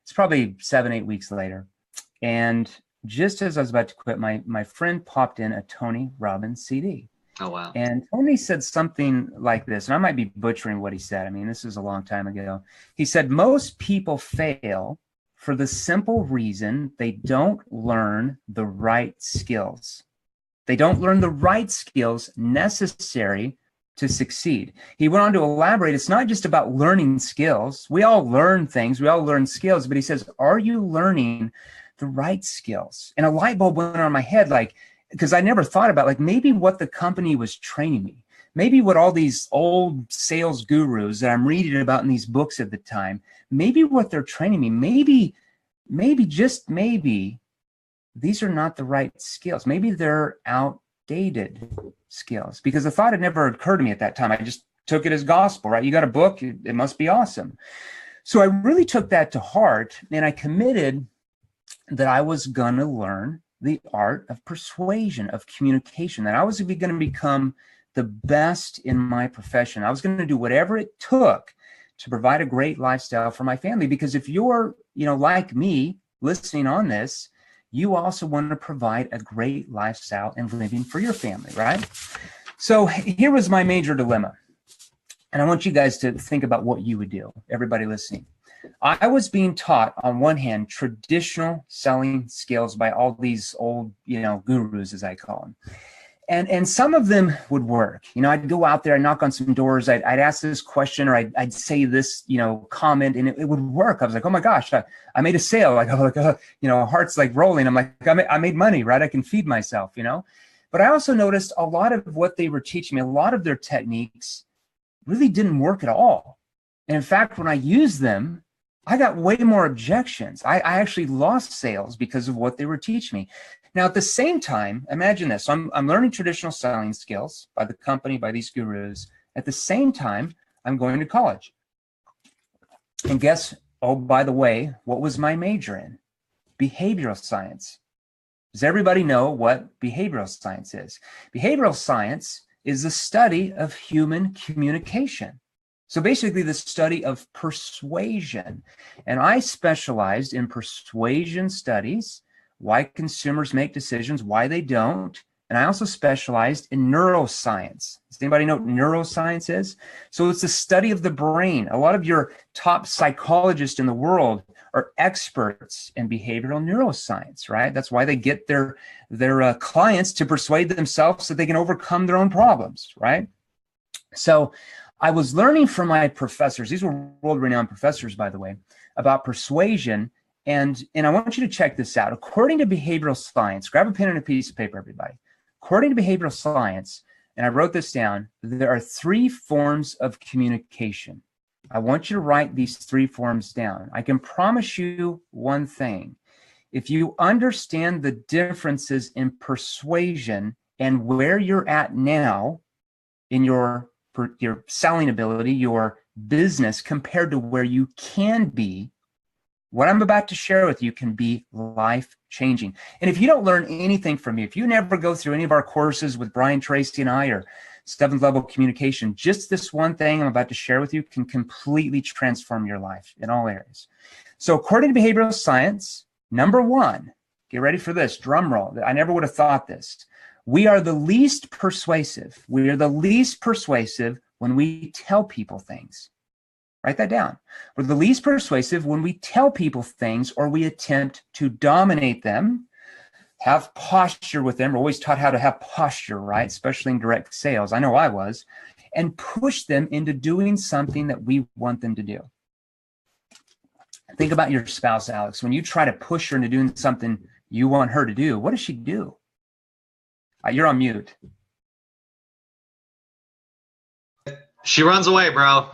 It's probably 7, 8 weeks later. And just as I was about to quit, my friend popped in a Tony Robbins CD. Oh, wow. And Tony said something like this, and I might be butchering what he said. I mean, this is a long time ago. He said, most people fail for the simple reason they don't learn the right skills. They don't learn the right skills necessary to succeed. He went on to elaborate, it's not just about learning skills. We all learn things, we all learn skills, but he says, are you learning the right skills? And a light bulb went on in my head, like, because I never thought about, like, maybe what the company was training me, maybe what all these old sales gurus that I'm reading about in these books at the time, maybe what they're training me, maybe, just maybe, these are not the right skills. Maybe they're outdated skills, because the thought had never occurred to me at that time. I just took it as gospel, right? You got a book, it must be awesome. So I really took that to heart, and I committed that I was going to learn the art of persuasion, of communication, that I was going to become the best in my profession. I was going to do whatever it took to provide a great lifestyle for my family. Because if you're, like me, listening on this, you also want to provide a great lifestyle and living for your family, right? So here was my major dilemma. And I want you guys to think about what you would do, everybody listening. I was being taught, on one hand, traditional selling skills by all these old, gurus, as I call them. And some of them would work. I'd go out there, I'd knock on some doors, I'd ask this question, or I'd say this, comment, and it would work. I was like, oh my gosh, I made a sale. Like, heart's like rolling. I'm like, I made money, right? I can feed myself, But I also noticed a lot of what they were teaching me, a lot of their techniques really didn't work at all. And in fact, when I used them, I got way more objections. I actually lost sales because of what they were teaching me. Now, at the same time, imagine this. So I'm learning traditional selling skills by the company, by these gurus. At the same time, I'm going to college. And guess, oh, by the way, what was my major in? Behavioral science. Does everybody know what behavioral science is? Behavioral science is the study of human communication. So basically the study of persuasion. And I specialized in persuasion studies, why consumers make decisions, why they don't. And I also specialized in neuroscience. Does anybody know what neuroscience is? So it's the study of the brain. A lot of your top psychologists in the world are experts in behavioral neuroscience, right? That's why they get their clients to persuade themselves so they can overcome their own problems, right? So I was learning from my professors. These were world-renowned professors, by the way, about persuasion. And I want you to check this out. According to behavioral science, grab a pen and a piece of paper, everybody. According to behavioral science, and I wrote this down, there are 3 forms of communication. I want you to write these 3 forms down. I can promise you one thing. If you understand the differences in persuasion and where you're at now in your selling ability, your business, compared to where you can be, what I'm about to share with you can be life-changing. And if you don't learn anything from me, if you never go through any of our courses with Brian Tracy and I, or 7th level communication, just this one thing I'm about to share with you can completely transform your life in all areas. So according to behavioral science, number 1, get ready for this, drum roll. I never would have thought this. We are the least persuasive. We are the least persuasive when we tell people things. Write that down. We're the least persuasive when we tell people things or we attempt to dominate them, have posture with them. We're always taught how to have posture, right? Especially in direct sales. I know I was. And push them into doing something that we want them to do. Think about your spouse, Alex. When you try to push her into doing something you want her to do, what does she do? You're on mute. She runs away, bro.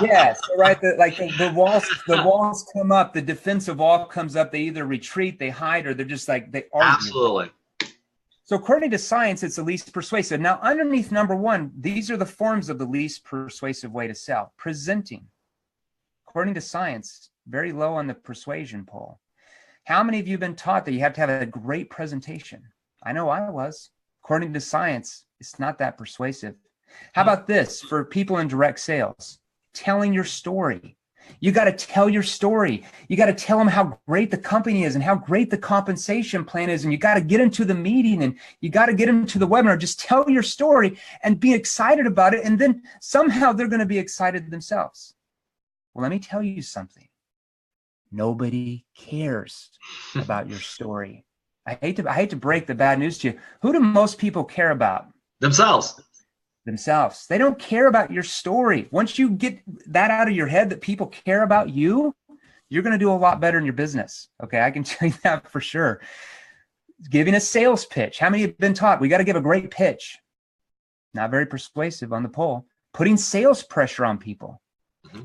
Yes, right. The walls come up. The defensive wall comes up. They either retreat, they hide, or they're just like they argue. Absolutely. So according to science, it's the least persuasive. Now, underneath number 1, these are the forms of the least persuasive way to sell. Presenting. According to science, very low on the persuasion poll. How many of you have been taught that you have to have a great presentation? I know I was. According to science, it's not that persuasive. How about this for people in direct sales? Telling your story. You got to tell your story. You got to tell them how great the company is and how great the compensation plan is. And you got to get into the meeting and you got to get into the webinar. Just tell your story and be excited about it. And then somehow they're going to be excited themselves. Well, let me tell you something. Nobody cares about your story. I hate to break the bad news to you. Who do most people care about? Themselves. They don't care about your story. Once you get that out of your head that people care about you, you're going to do a lot better in your business. Okay, I can tell you that for sure. Giving a sales pitch. How many have been taught? We got to give a great pitch. Not very persuasive on the poll. Putting sales pressure on people.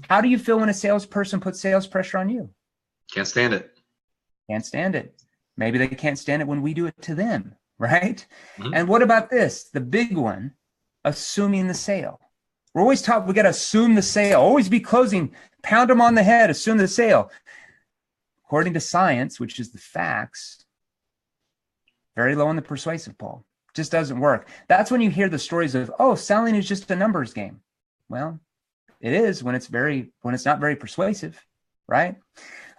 How do you feel when a salesperson puts sales pressure on you? Can't stand it. Can't stand it. Maybe they can't stand it when we do it to them, right? And what about this? The big one. Assuming the sale. We're always taught we got to assume the sale, always be closing, pound them on the head, assume the sale. According to science, which is the facts, very low on the persuasive poll. Just doesn't work. That's when you hear the stories of, oh, selling is just a numbers game. Well, it is when it's not very persuasive, right?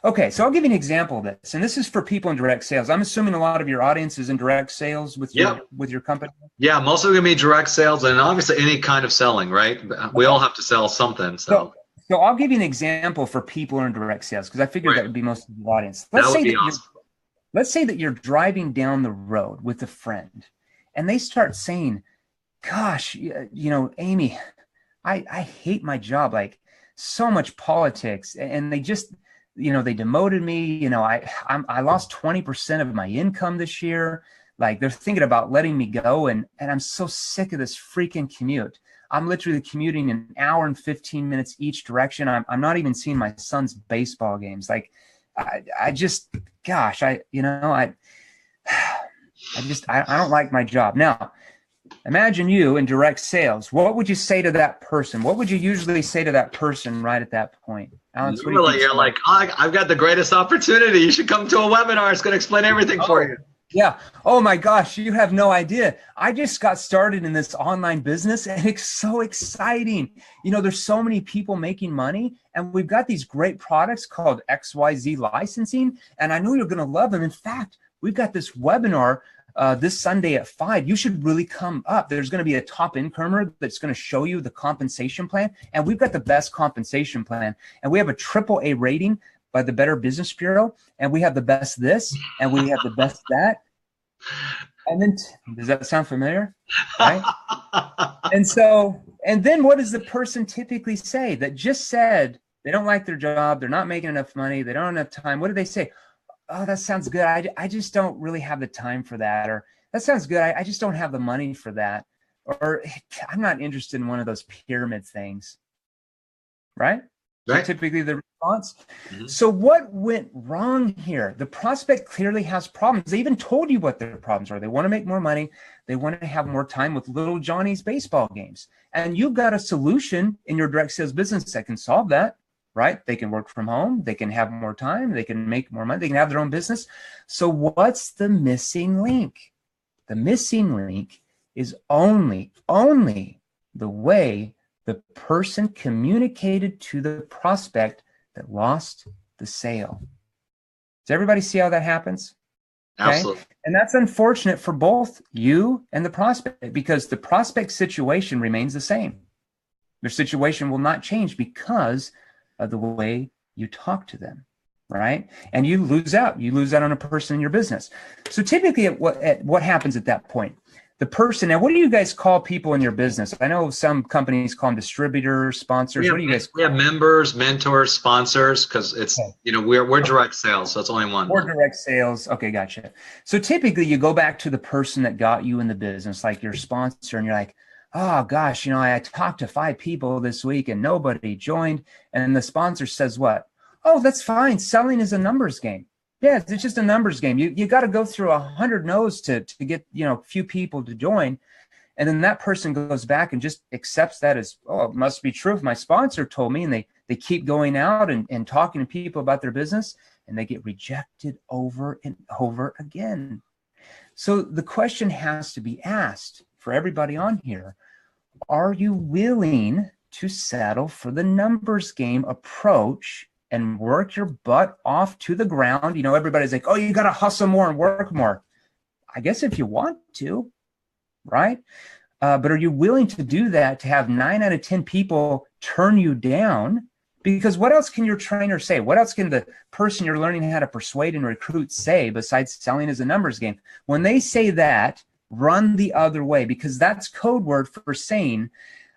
Okay, so I'll give you an example of this, and this is for people in direct sales. I'm assuming a lot of your audience is in direct sales with your company. Yeah, most of it gonna be direct sales, and obviously any kind of selling, right? We all have to sell something. So I'll give you an example for people who are in direct sales because I figured that would be most of the audience. Let's say that you're driving down the road with a friend, and they start saying, "Gosh, Amy, I hate my job. Like so much politics," and they just they demoted me. I lost 20% of my income this year. Like they're thinking about letting me go. And I'm so sick of this freaking commute. I'm literally commuting an hour and 15 minutes each direction. I'm not even seeing my son's baseball games. Like I don't like my job. Now, imagine you in direct sales. What would you say to that person? What would you usually say to that person right at that point? Alex, you're like, oh, I've got the greatest opportunity. You should come to a webinar. It's going to explain everything for you. Yeah. Oh my gosh, you have no idea. I just got started in this online business and it's so exciting. There's so many people making money and we've got these great products called XYZ licensing. And I know you're going to love them. In fact, we've got this webinar this Sunday at 5. You should really come up. There's going to be a top incomer that's going to show you the compensation plan. And we've got the best compensation plan. And we have a AAA rating by the Better Business Bureau. And we have the best this, and we have the best that. And then, does that sound familiar? Right? And then what does the person typically say that just said they don't like their job, they're not making enough money, they don't have enough time? What do they say? Oh, that sounds good. I just don't really have the time for that. Or that sounds good. I just don't have the money for that. Or I'm not interested in one of those pyramid things. Right? So typically the response. So what went wrong here? The prospect clearly has problems. They even told you what their problems are. They want to make more money. They want to have more time with little Johnny's baseball games. And you've got a solution in your direct sales business that can solve that. Right? They can work from home. They can have more time. They can make more money. They can have their own business. So what's the missing link? The missing link is only the way the person communicated to the prospect that lost the sale. Does everybody see how that happens? Okay? Absolutely. And that's unfortunate for both you and the prospect because the prospect situation remains the same. Their situation will not change because of the way you talk to them, right? And you lose out. You lose out on a person in your business. So typically what happens at that point? The person, now what do you guys call people in your business? I know some companies call them distributors, sponsors. What do you guys call them? We have members, mentors, sponsors, because it's, we're direct sales, so it's only one. We're direct sales. Okay, gotcha. So typically you go back to the person that got you in the business, like your sponsor, and you're like, oh gosh, I talked to 5 people this week and nobody joined. And the sponsor says what? Oh, that's fine. Selling is a numbers game. Yeah, it's just a numbers game. You got to go through 100 no's to get, a few people to join. And then that person goes back and just accepts that as, oh, it must be true if my sponsor told me. And they keep going out and talking to people about their business and they get rejected over and over again. So the question has to be asked for everybody on here. Are you willing to settle for the numbers game approach and work your butt off to the ground. You know, everybody's like, oh, you got to hustle more and work more. I guess if you want to, right? But are you willing to do that to have 9 out of 10 people turn you down? Because what else can your trainer say? What else can the person you're learning how to persuade and recruit say besides selling is a numbers game? When they say that, run the other way, because that's code word for saying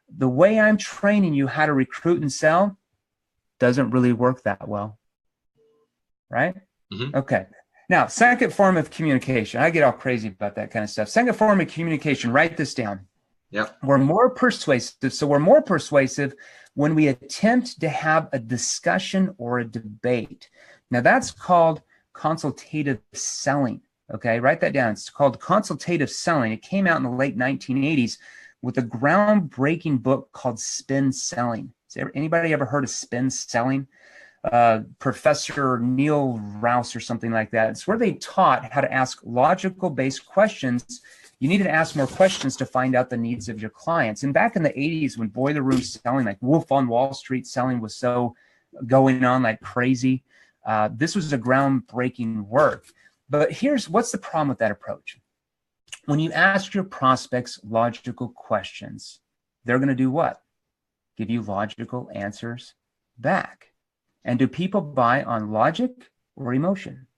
the way I'm training you how to recruit and sell doesn't really work that well, right? Mm-hmm. Okay. Now, second form of communication. I get all crazy about that kind of stuff. Second form of communication, write this down. Yep. We're more persuasive. So we're more persuasive when we attempt to have a discussion or a debate. Now, that's called consultative selling. Okay, write that down. It's called consultative selling. It came out in the late 1980s with a groundbreaking book called Spin Selling. Has anybody ever heard of spin selling? Professor Neil Rouse or something like that. It's where they taught how to ask logical-based questions. You need to ask more questions to find out the needs of your clients. And back in the 80s, when boiler room selling, like Wolf on Wall Street selling was so going on like crazy, this was a groundbreaking work. But what's the problem with that approach? When you ask your prospects logical questions, they're going to do what? Give you logical answers back. And do people buy on logic or emotion?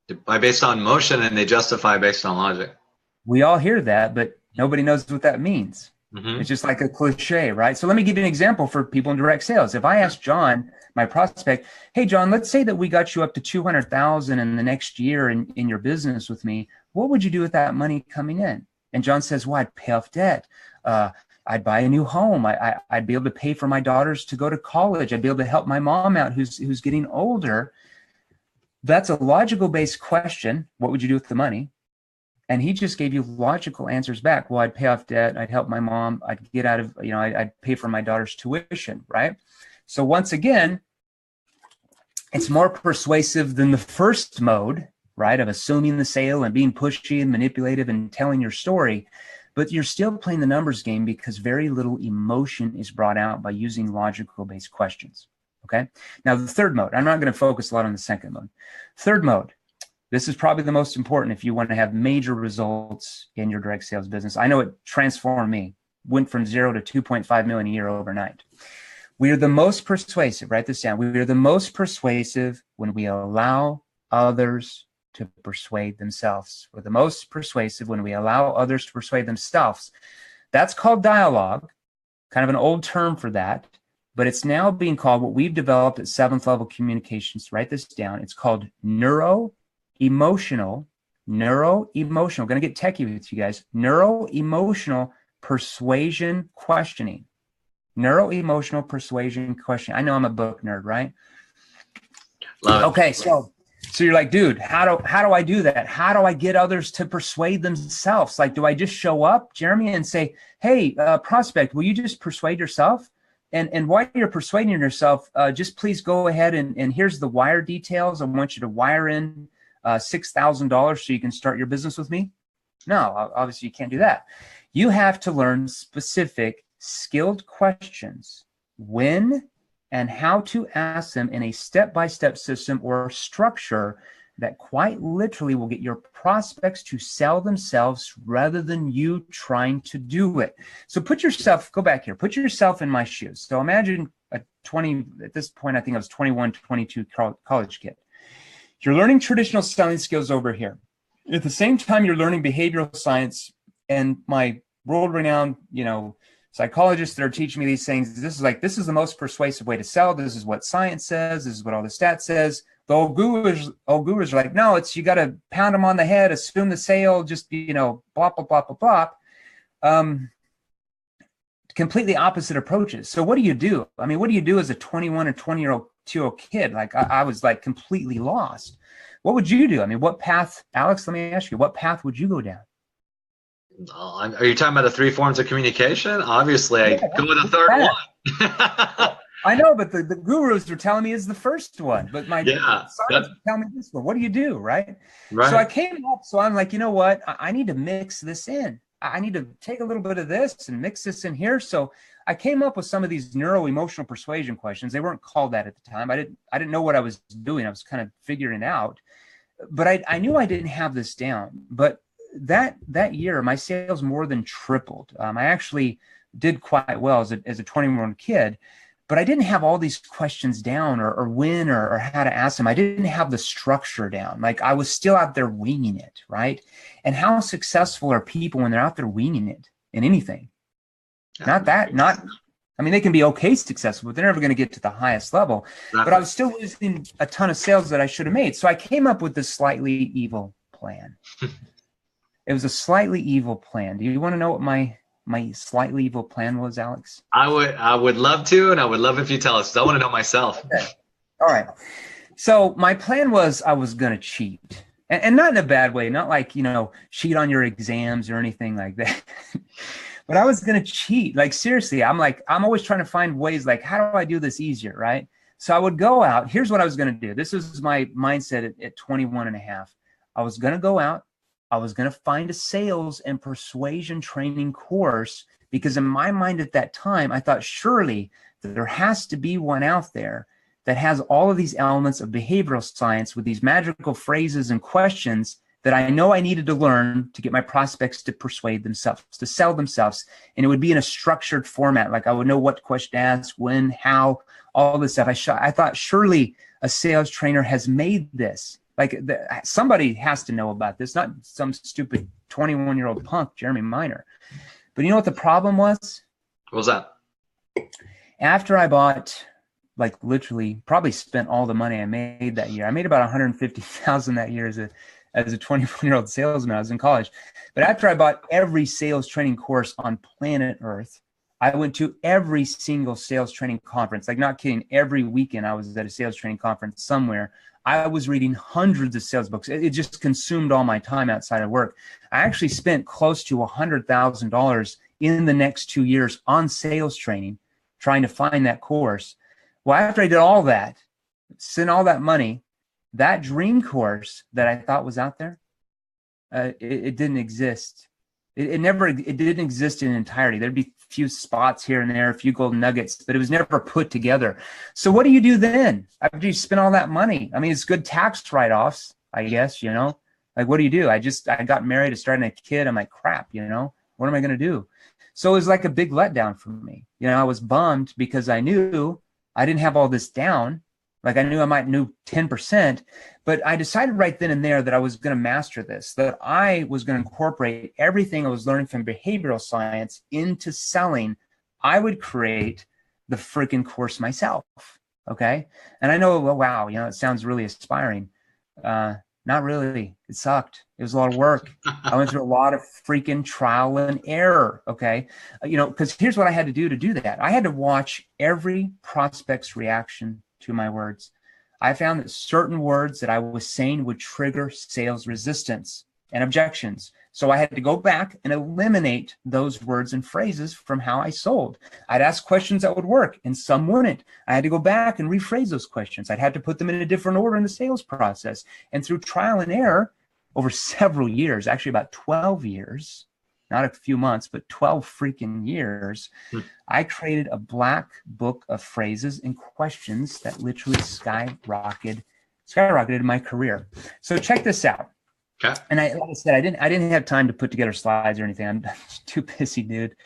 They buy based on emotion and they justify based on logic. We all hear that, but nobody knows what that means. Mm-hmm. It's just like a cliche, right? So let me give you an example for people in direct sales. If I ask John, my prospect, hey, John, let's say that we got you up to $200,000 in the next year in your business with me. What would you do with that money coming in? And John says, well, I'd pay off debt. I'd buy a new home. I'd be able to pay for my daughters to go to college. I'd be able to help my mom out who's getting older. That's a logical based question. What would you do with the money? And he just gave you logical answers back. Well, I'd pay off debt. I'd help my mom. I'd get out of, I'd pay for my daughter's tuition, right? So once again, it's more persuasive than the first mode, right, of assuming the sale and being pushy and manipulative and telling your story. But you're still playing the numbers game because very little emotion is brought out by using logical-based questions, okay? Now, the third mode, I'm not going to focus a lot on the second mode. Third mode, this is probably the most important if you want to have major results in your direct sales business. I know it transformed me, went from 0 to 2.5 million a year overnight. We are the most persuasive, write this down. We are the most persuasive when we allow others to persuade themselves. We're the most persuasive when we allow others to persuade themselves. That's called dialogue, kind of an old term for that, but it's now being called what we've developed at 7th level communications. Write this down. It's called neuro-emotional, I'm going to get techie with you guys, neuro-emotional persuasion questioning. Neuro-emotional persuasion questioning. I know I'm a book nerd, right? Love it. Okay, so you're like, dude, how do I do that? How do I get others to persuade themselves? Like, do I just show up, Jeremy, and say, hey, prospect, will you just persuade yourself? And while you're persuading yourself, just please go ahead and here's the wire details. I want you to wire in $6,000 so you can start your business with me. No, obviously you can't do that. You have to learn specific skilled questions, when and how to ask them in a step-by-step system or structure that quite literally will get your prospects to sell themselves rather than you trying to do it. So go back here, put yourself in my shoes. So imagine at this point, I think I was 21, 22 college kid. You're learning traditional selling skills over here. At the same time, you're learning behavioral science, and my world-renowned, psychologists that are teaching me these things. This is the most persuasive way to sell. This is what science says. This is what all the stats says. The old gurus are like, no, you got to pound them on the head, assume the sale, just, blah, blah, blah, blah, blah. Completely opposite approaches. So what do you do? I mean, what do you do as a 21 or 22-year-old kid? Like I was like completely lost. What would you do? I mean, what path, Alex, let me ask you, what path would you go down? Are you talking about the 3 forms of communication? Obviously, I go with the third one. I know, but the gurus are telling me it's the first one. But my science is telling me this one. What do you do, right? So I came up, so I'm like, you know what? I need to mix this in. I need to take a little bit of this and mix this in here. So I came up with some of these neuro-emotional persuasion questions. They weren't called that at the time. I didn't know what I was doing. I was kind of figuring it out, but I knew I didn't have this down. But that year, my sales more than tripled. I actually did quite well as a 21-year-old kid, but I didn't have all these questions down or when or how to ask them. I didn't have the structure down. Like I was still out there winging it, right? And how successful are people when they're out there winging it in anything? I mean, they can be okay successful, but they're never going to get to the highest level. But I was still losing a ton of sales that I should have made. So I came up with this slightly evil plan. It was a slightly evil plan. Do you want to know what my slightly evil plan was, Alex? I would love to, and I would love if you tell us. I want to know myself. Okay. All right. So my plan was I was going to cheat, and not in a bad way, not like, cheat on your exams or anything like that. But I was going to cheat. Like, seriously, I'm always trying to find ways, like, how do I do this easier, right? So I would go out. Here's what I was going to do. This was my mindset at 21 and a half. I was going to go out. I was going to find a sales and persuasion training course, because in my mind at that time, I thought surely that there has to be one out there that has all of these elements of behavioral science with these magical phrases and questions that I know I needed to learn to get my prospects to persuade themselves, to sell themselves. And it would be in a structured format. Like I would know what question to ask, when, how, all this stuff. I thought surely a sales trainer has made this. Like somebody has to know about this, not some stupid 21-year-old punk, Jeremy Minor. But you know what the problem was? What was that? After I bought, like literally probably spent all the money I made that year. I made about $150,000 that year as a 21-year-old salesman. I was in college. But after I bought every sales training course on planet Earth, I went to every single sales training conference. Like, not kidding, every weekend I was at a sales training conference somewhere. I was reading hundreds of sales books. It just consumed all my time outside of work. I actually spent close to $100,000 in the next 2 years on sales training, trying to find that course. Well, after I did all that, spent all that money, that dream course that I thought was out there, it didn't exist. It didn't exist in entirety. There'd be a few spots here and there, a few golden nuggets, but it was never put together. So what do you do then after you spend all that money? I mean, it's good tax write-offs, I guess, like, what do you do? I got married, I started a kid. I'm like, crap, what am I going to do? So it was like a big letdown for me. I was bummed because I knew I didn't have all this down. Like, I knew I might know 10%, but I decided right then and there that I was going to master this, that I was going to incorporate everything I was learning from behavioral science into selling. I would create the freaking course myself. Okay. And I know, well, wow, it sounds really aspiring. Not really. It sucked. It was a lot of work. I went through a lot of freaking trial and error. Okay. Because here's what I had to do that. I had to watch every prospect's reaction to my words. I found that certain words that I was saying would trigger sales resistance and objections. So I had to go back and eliminate those words and phrases from how I sold. I'd ask questions that would work and some wouldn't. I had to go back and rephrase those questions. I'd have to put them in a different order in the sales process. And through trial and error over several years, actually about 12 years, not a few months, but 12 freaking years, I created a black book of phrases and questions that literally skyrocketed my career. So check this out. Okay. And like I said, I didn't have time to put together slides or anything. I'm too busy, dude.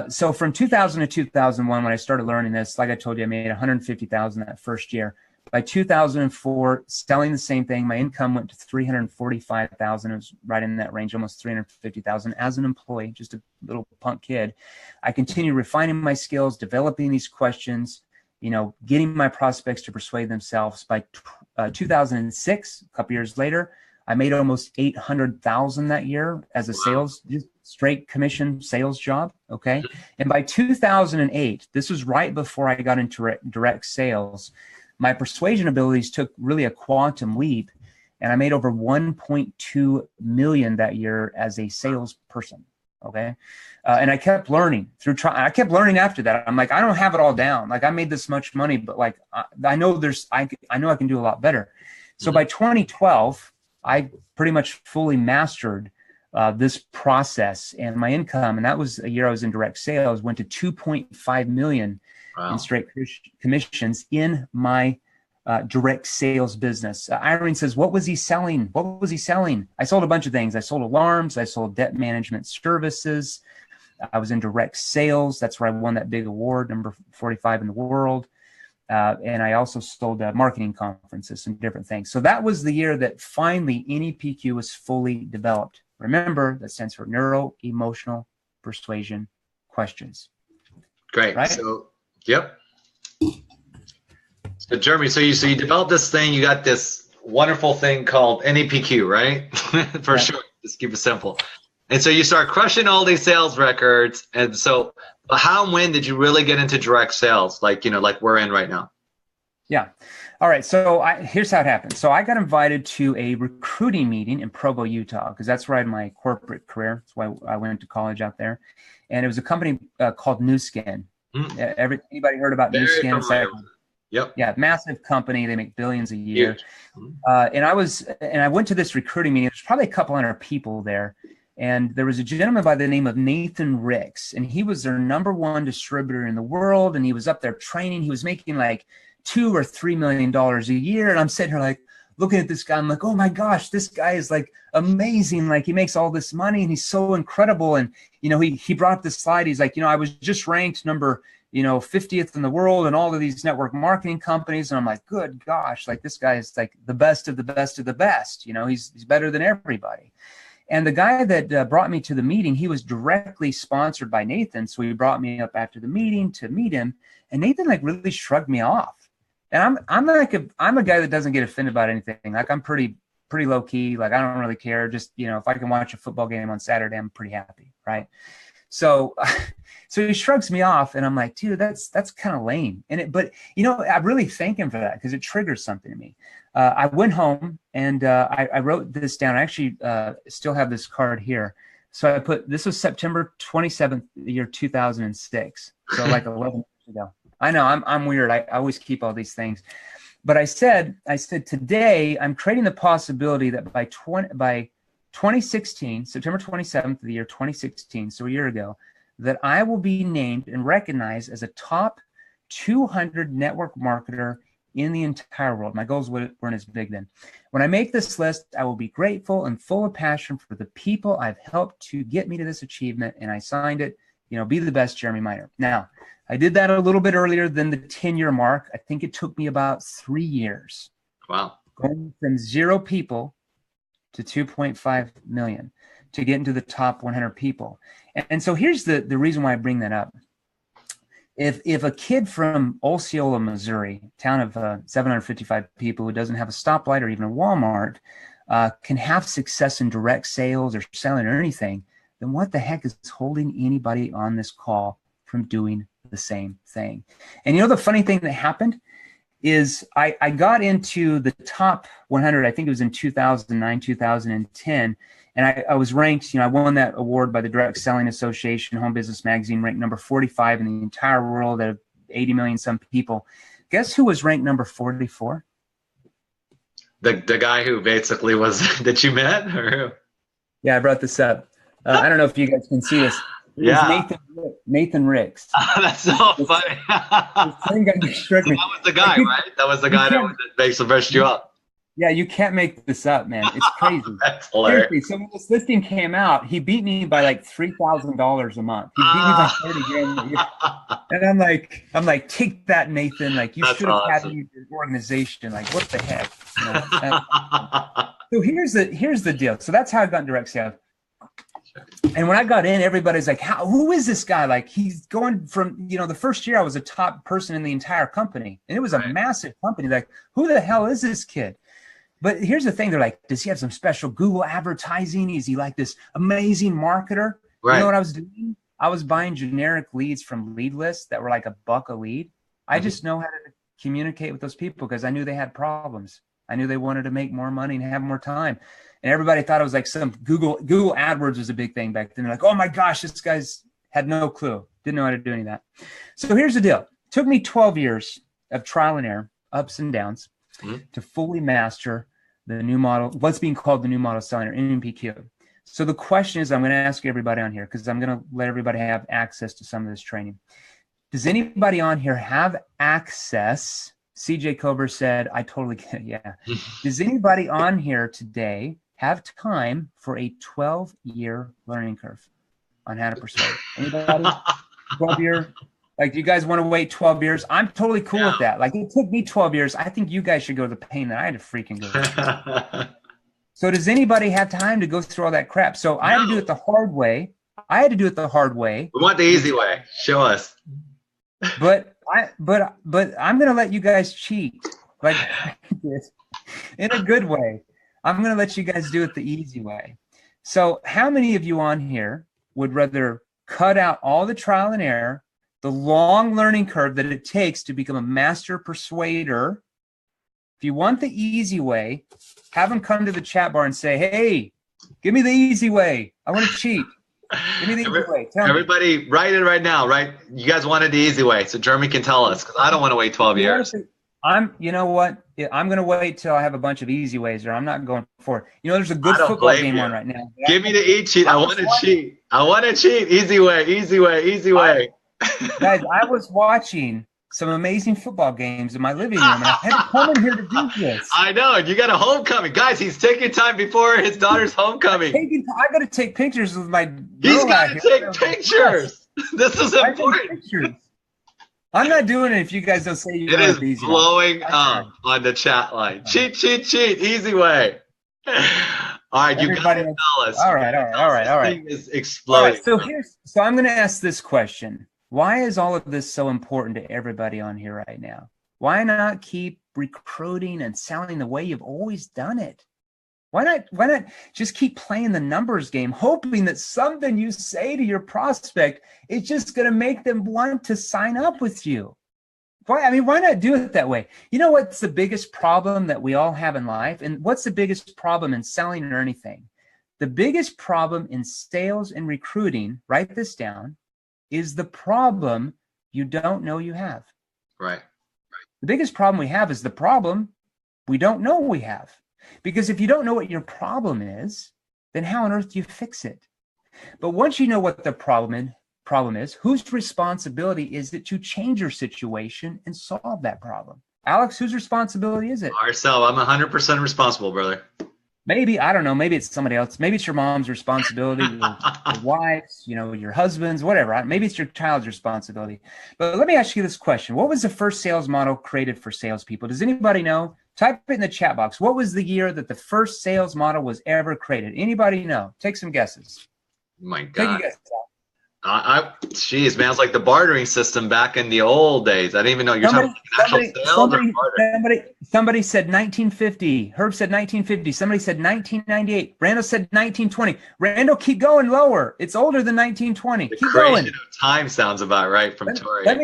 So from 2000 to 2001, when I started learning this, like I told you, I made $150,000 that first year. By 2004, selling the same thing, my income went to $345,000. It was right in that range, almost $350,000 as an employee, just a little punk kid. I continued refining my skills, developing these questions, getting my prospects to persuade themselves. By 2006, a couple years later, I made almost $800,000 that year as a sales, straight commission sales job. Okay. And by 2008, this was right before I got into direct sales, my persuasion abilities took really a quantum leap, and I made over 1.2 million that year as a salesperson. Okay. And I kept learning through I kept learning after that. I'm like, I don't have it all down. Like, I made this much money, but like, I know I know I can do a lot better. So by 2012, I pretty much fully mastered this process, and my income, and that was a year I was in direct sales, went to 2.5 million in straight commissions in my direct sales business. Irene says, what was he selling? What was he selling? I sold a bunch of things. I sold alarms. I sold debt management services. I was in direct sales. That's where I won that big award, number 45 in the world. And I also sold marketing conferences and different things. So that was the year that finally NEPQ was fully developed. Remember, that stands for Neuro Emotional Persuasion Questions. Great. Right? So, yep. So Jeremy, so you developed this thing. You got this wonderful thing called NEPQ, right? For sure. Just keep it simple. And so you start crushing all these sales records. And so how and when did you really get into direct sales? Like, like we're in right now. Yeah. All right. So here's how it happened. So I got invited to a recruiting meeting in Provo, Utah, because that's where I had my corporate career. That's why I went to college out there. And it was a company called New Skin. Anybody heard about New Skin? Yep. Yeah, massive company. They make billions a year. And I went to this recruiting meeting. There's probably a couple hundred people there. And there was a gentleman by the name of Nathan Ricks, and he was their #1 distributor in the world. And he was up there training. He was making like $2 or $3 million a year. And I'm sitting here like looking at this guy. I'm like, oh my gosh, this guy is like amazing. Like he makes all this money and he's so incredible. And, he brought up this slide. He's like, I was just ranked number 50th in the world and all of these network marketing companies. And I'm like, good gosh, like this guy is like the best of the best of the best. He's better than everybody. And the guy that brought me to the meeting, he was directly sponsored by Nathan. So he brought me up after the meeting to meet him. And Nathan like really shrugged me off. And I'm a guy that doesn't get offended about anything. Like I'm pretty low key. Like I don't really care. Just, if I can watch a football game on Saturday, I'm pretty happy. Right. So he shrugs me off and I'm like, dude, that's kind of lame. But I really thank him for that because it triggers something in me. I went home and I wrote this down. I actually still have this card here. So I put, this was September 27th, the year 2006. So like 11 years ago. I know I'm weird. I always keep all these things. But I said today I'm creating the possibility that by 2016, September 27th of the year 2016, so a year ago, that I will be named and recognized as a top 200 network marketer in the entire world. My goals weren't as big then. When I make this list, I will be grateful and full of passion for the people I've helped to get me to this achievement. And I signed it, be the best, Jeremy Miner. Now, I did that a little bit earlier than the 10-year mark. I think it took me about 3 years. Wow. Going from 0 people to 2.5 million to get into the top 100 people. And so here's the reason why I bring that up. If a kid from Osceola, Missouri, town of 755 people who doesn't have a stoplight or even a Walmart, can have success in direct sales or selling or anything, then what the heck is holding anybody on this call from doing the same thing? And the funny thing that happened is I got into the top 100, I think it was in 2009, 2010, and I was ranked, I won that award by the Direct Selling Association, Home Business Magazine, ranked number 45 in the entire world out of 80 million some people. Guess who was ranked number 44? The guy who basically was, that you met, or who? Yeah, I brought this up. I don't know if you guys can see this. Yeah. Nathan Ricks. That's so funny. That was the guy, right? That was the guy that basically versed you up. Yeah, you can't make this up, man. It's crazy. That's hilarious. Seriously, so when this listing came out, he beat me by like $3,000 a month. He beat me by 30 grand. And I'm like, take that, Nathan. Like you should have had me in your organization. Like, what the heck? So here's the deal. So that's how I got in direct sales. And when I got in, everybody's like, who is this guy? Like he's going from, the first year I was a top person in the entire company. And it was a massive company. Like, who the hell is this kid? But here's the thing. They're like, does he have some special Google advertising? Is he like this amazing marketer? Right. You know what I was doing? I was buying generic leads from lead lists that were like $1 a lead. I just know how to communicate with those people because I knew they had problems. I knew they wanted to make more money and have more time. And everybody thought it was like some Google AdWords was a big thing back then. They're like, oh my gosh, this guy's had no clue. Didn't know how to do any of that. So here's the deal. It took me 12 years of trial and error, ups and downs, to fully master the new model, what's being called the new model selling, or NPQ. So the question is, I'm going to ask everybody on here, because I'm going to let everybody have access to some of this training. Does anybody on here have access? CJ Kober said, I totally get it. Yeah. Does anybody on here today have time for a 12-year learning curve on how to persuade? Anybody? 12-year? Like, you guys want to wait 12 years? I'm totally cool with that. Like, it took me 12 years. I think you guys should go to the pain that I had to freaking go through. So does anybody have time to go through all that crap? So I had to do it the hard way. We want the easy way. Show us. But I'm going to let you guys cheat. Like, in a good way. I'm going to let you guys do it the easy way. So how many of you on here would rather cut out all the trial and error, the long learning curve that it takes to become a master persuader? If you want the easy way, have them come to the chat bar and say, hey, give me the easy way. I want to cheat. Give me the easy way. Tell everybody, write it right now, right? You guys wanted the easy way, so Jeremy can tell us, because I don't want to wait 12 years. You know what? I'm going to wait till I have a bunch of easy ways, or I'm not going for it. You know, there's a good football game on right now. Give me the eat cheat. I want to cheat. I want to cheat. Easy way, easy way, easy way. Guys, I was watching some amazing football games in my living room, and I had to come in here to do this. I know. You got a homecoming. Guys, he's taking time before his daughter's homecoming. I got to take pictures with my girl. He's got to take pictures. This is important. I'm not doing it if you guys don't say you want it easy. It is blowing up on the chat line. Cheat, cheat, cheat. Easy way. All right, you got to tell us. All right. This thing is exploding. All right, so I'm going to ask this question. Why is all of this so important to everybody on here right now? Why not keep recruiting and selling the way you've always done it? Why not just keep playing the numbers game, hoping that something you say to your prospect is just going to make them want to sign up with you? Why not do it that way? You know what's the biggest problem that we all have in life? And what's the biggest problem in selling or anything? The biggest problem in sales and recruiting, write this down, is the problem you don't know you have. Right. The biggest problem we have is the problem we don't know we have. Because if you don't know what your problem is, then how on earth do you fix it? But once you know what the problem is, whose responsibility is it to change your situation and solve that problem? Alex, whose responsibility is it? Marcel, I'm 100% responsible, brother. Maybe, I don't know, maybe it's somebody else. Maybe it's your mom's responsibility, your wife's, your husband's, whatever. Maybe it's your child's responsibility. But let me ask you this question. What was the first sales model created for salespeople? Does anybody know? Type it in the chat box. What was the year that the first sales model was ever created? Anybody know? Take some guesses. My God. Take a guess. Geez, man, it's like the bartering system back in the old days. I didn't even know you're talking actual sales or bartering. Somebody said 1950. Herb said 1950. Somebody said 1998. Randall said 1920. Randall, keep going lower. It's older than 1920. The keep creation going. Of time sounds about right from Tori. Let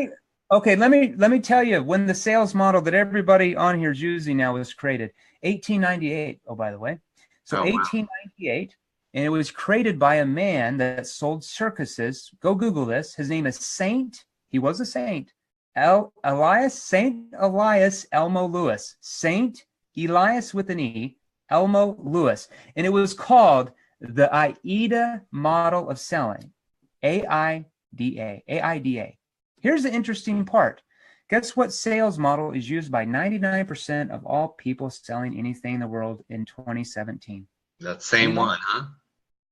me tell you when the sales model that everybody on here is using now was created. 1898. Oh, by the way. So 1898. And it was created by a man that sold circuses. Go Google this. His name is Saint. He was a saint. Saint Elias Elmo Lewis. Saint Elias with an E, Elmo Lewis. And it was called the AIDA model of selling. AIDA. AIDA. Here's the interesting part. Guess what sales model is used by 99% of all people selling anything in the world in 2017? That same one, huh?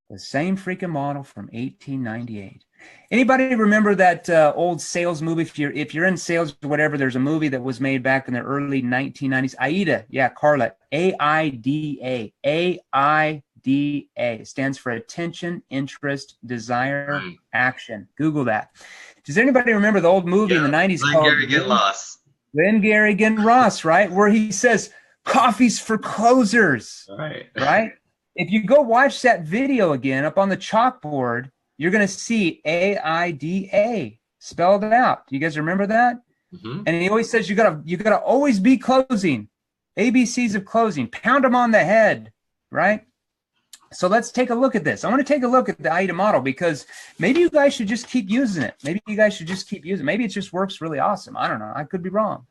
The same freaking model from 1898. Anybody remember that old sales movie? If you're in sales or whatever, there's a movie that was made back in the early 1990s. AIDA, yeah, Carla. AIDA. AIDA. It stands for attention, interest, desire, action. Google that. Does anybody remember the old movie in the 90s called Glengarry Ross, right? Where he says, coffee's for closers. Right? If you go watch that video again up on the chalkboard, you're going to see AIDA spelled out. Do you guys remember that? Mm-hmm. And he always says you gotta always be closing. ABCs of closing. Pound them on the head, right? So let's take a look at this. I want to take a look at the AIDA model because maybe you guys should just keep using it. Maybe it just works really awesome. I don't know. I could be wrong.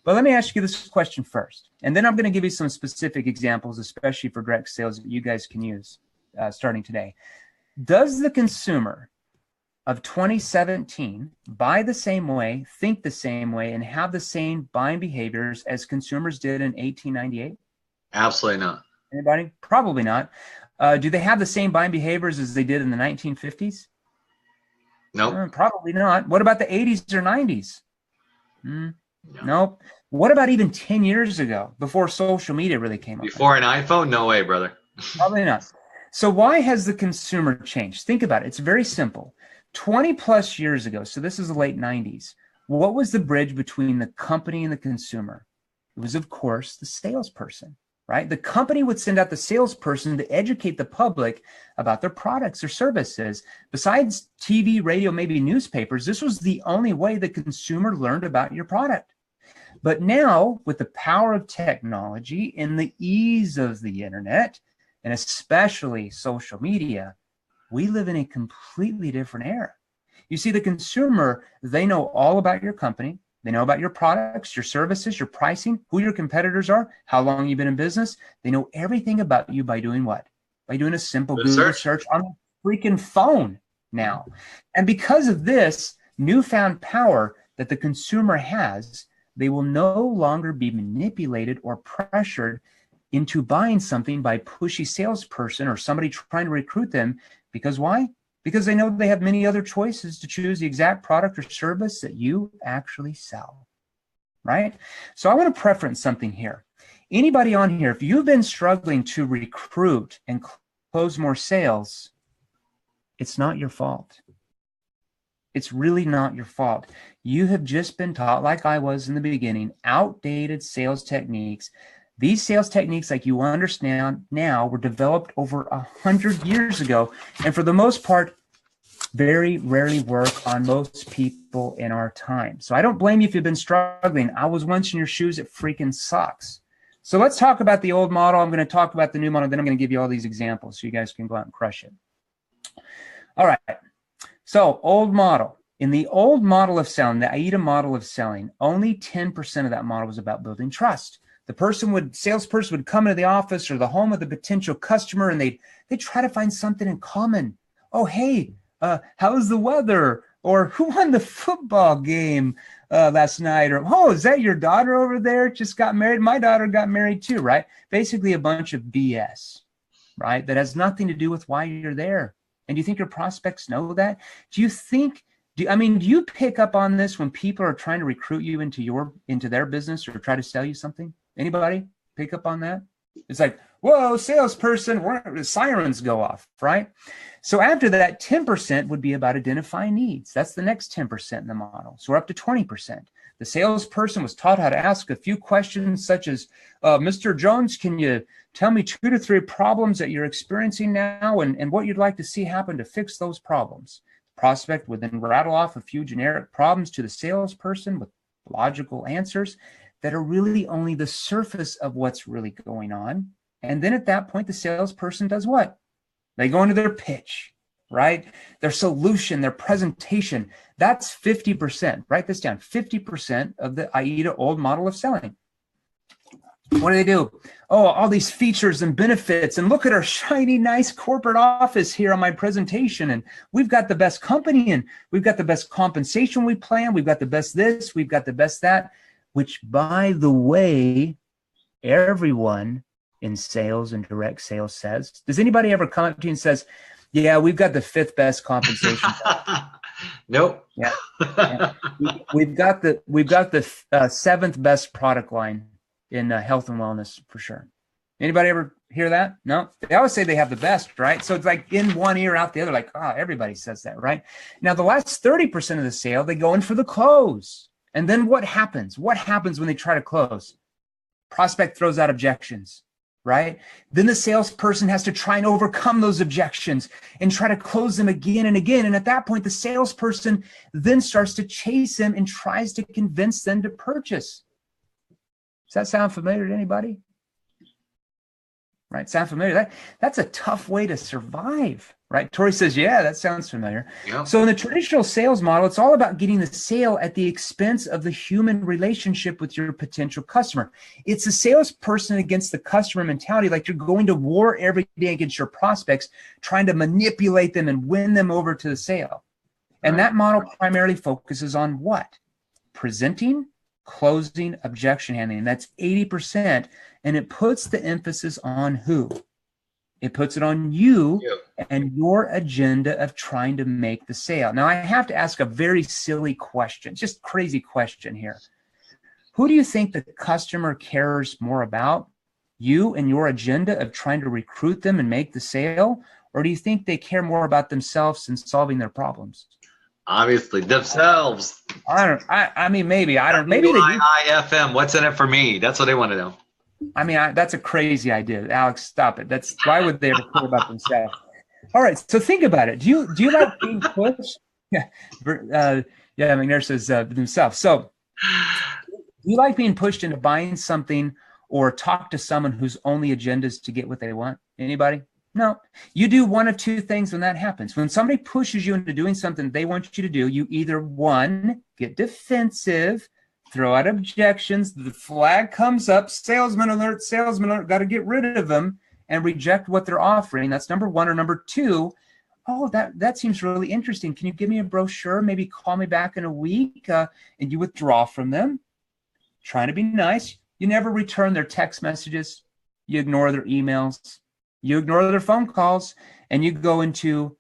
But let me ask you this question first, and then I'm going to give you some specific examples, especially for direct sales that you guys can use. starting today. Does the consumer of 2017 buy the same way, think the same way, and have the same buying behaviors as consumers did in 1898? Absolutely not. Anybody? Probably not. Do they have the same buying behaviors as they did in the 1950s? Nope. Probably not. What about the 80s or 90s? No. Nope. What about even 10 years ago, before social media really came up? Before an iPhone? No way, brother. Probably not. So why has the consumer changed? Think about it. It's very simple. 20 plus years ago, so this is the late 90s, what was the bridge between the company and the consumer? It was, of course, the salesperson, right? The company would send out the salesperson to educate the public about their products or services. Besides TV, radio, maybe newspapers, this was the only way the consumer learned about your product. But now, with the power of technology and the ease of the internet, and especially social media, we live in a completely different era. You see, the consumer, they know all about your company. They know about your products, your services, your pricing, who your competitors are, how long you've been in business. They know everything about you by doing what? By doing a simple Google search on a freaking phone now. And because of this newfound power that the consumer has, they will no longer be manipulated or pressured into buying something by a pushy salesperson or somebody trying to recruit them. Because why? Because they know they have many other choices to choose the exact product or service that you actually sell, right? So I want to preference something here. Anybody on here, if you've been struggling to recruit and close more sales, it's not your fault. It's really not your fault. You have just been taught, like I was in the beginning, outdated sales techniques. These sales techniques, like you understand now, were developed over 100 years ago, and for the most part, very rarely work on most people in our time. So I don't blame you if you've been struggling. I was once in your shoes. It freaking sucks. So let's talk about the old model. I'm going to talk about the new model. Then I'm going to give you all these examples so you guys can go out and crush it. All right. So old model. In the old model of selling, the AIDA model of selling, only 10% of that model was about building trust. The salesperson would come into the office or the home of the potential customer, and they'd try to find something in common. Oh, hey, how's the weather? Or who won the football game last night? Or, oh, is that your daughter over there? Just got married. My daughter got married too, right? Basically a bunch of BS, right? That has nothing to do with why you're there. And do you think your prospects know that? Do you pick up on this when people are trying to recruit you into their business or try to sell you something? Anybody pick up on that? It's like, whoa, salesperson, the sirens go off, right? So after that, 10% would be about identifying needs. That's the next 10% in the model. So we're up to 20%. The salesperson was taught how to ask a few questions such as, Mr. Jones, can you tell me 2 to 3 problems that you're experiencing now and what you'd like to see happen to fix those problems? The prospect would then rattle off a few generic problems to the salesperson with logical answers that are really only the surface of what's really going on. And then at that point, the salesperson does what? They go into their pitch, right? Their solution, their presentation. That's 50%. Write this down. 50% of the AIDA old model of selling. What do? Oh, all these features and benefits. And look at our shiny, nice corporate office here on my presentation. And we've got the best company and we've got the best compensation we plan. We've got the best this. We've got the best that. Which, by the way, everyone in sales and direct sales says. Does anybody ever come up to you and says, yeah, we've got the 5th best compensation? Nope. Yeah. We've got the 7th best product line in health and wellness for sure. Anybody ever hear that? No? They always say they have the best, right? So it's like in one ear, out the other, like, everybody says that, right? Now, the last 30% of the sale, they go in for the close. And then what happens? What happens when they try to close? Prospect throws out objections, right? Then the salesperson has to try and overcome those objections and try to close them again and again. And at that point, the salesperson then starts to chase them and tries to convince them to purchase. Does that sound familiar to anybody? right? Sound familiar? That's a tough way to survive, right? Tori says, yeah, that sounds familiar. Yeah. So in the traditional sales model, it's all about getting the sale at the expense of the human relationship with your potential customer. It's a salesperson against the customer mentality, like you're going to war every day against your prospects, trying to manipulate them and win them over to the sale. And that model primarily focuses on what? Presenting, closing, objection handling. That's 80%. And it puts the emphasis on who? It puts it on you and your agenda of trying to make the sale. Now, I have to ask a very silly question, just crazy question here. Who do you think the customer cares more about? You and your agenda of trying to recruit them and make the sale? Or do you think they care more about themselves and solving their problems? Obviously, themselves. I mean, maybe. I don't. Maybe they do. IFM. What's in it for me? That's what they want to know. I mean, that's a crazy idea, Alex. Stop it. Why would they ever care about themselves? All right. So think about it. Do you like being pushed? Yeah. McNair says themselves. So, do you like being pushed into buying something or talk to someone whose only agenda is to get what they want? Anybody? No. You do one of two things when that happens. When somebody pushes you into doing something they want you to do, you either, one, get defensive, throw out objections, the flag comes up, salesman alert, got to get rid of them and reject what they're offering. That's number one. Or number two, oh, that seems really interesting. Can you give me a brochure? Maybe call me back in a week, and you withdraw from them, trying to be nice. You never return their text messages. You ignore their emails. You ignore their phone calls, and you go into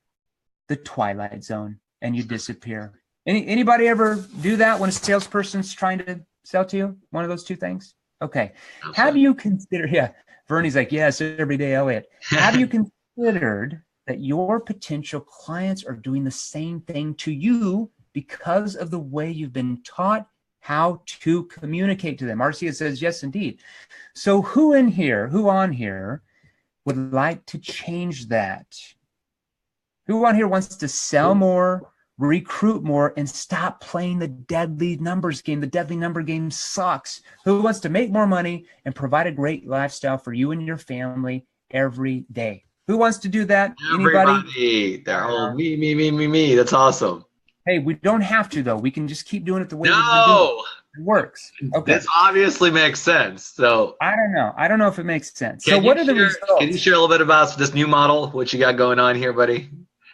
the twilight zone and you disappear. Anybody ever do that when a salesperson's trying to sell to you? One of those two things? Okay. Have you considered, Vernie's like, yes, every day, Elliot. Have you considered that your potential clients are doing the same thing to you because of the way you've been taught how to communicate to them? Marcia says, yes, indeed. So who on here would like to change that? Who on here wants to sell more, recruit more, and stop playing the deadly numbers game? The deadly number game sucks. Who wants to make more money and provide a great lifestyle for you and your family every day? Who wants to do that? Everybody. They're all me. That's awesome. Hey, we don't have to, though. We can just keep doing it the way we've been doing it. It works. Okay. This obviously makes sense. So I don't know. I don't know if it makes sense. So what are the results? Can you share a little bit about this new model, what you got going on here, buddy,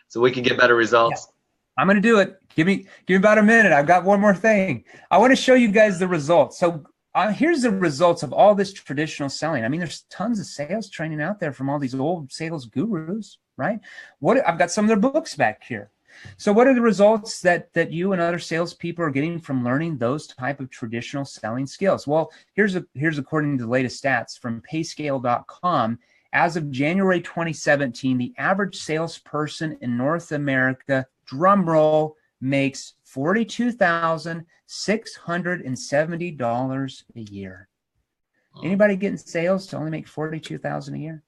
so we can get better results? Yeah. I'm going to do it. Give me about a minute. I've got one more thing. I want to show you guys the results. So here's the results of all this traditional selling. I mean, there's tons of sales training out there from all these old sales gurus, right? I've got some of their books back here. So what are the results that you and other salespeople are getting from learning those type of traditional selling skills? Well, here's according to the latest stats from payscale.com. As of January 2017, the average salesperson in North America, drum roll, makes $42,670 a year. Anybody getting sales to only make $42,000 a year?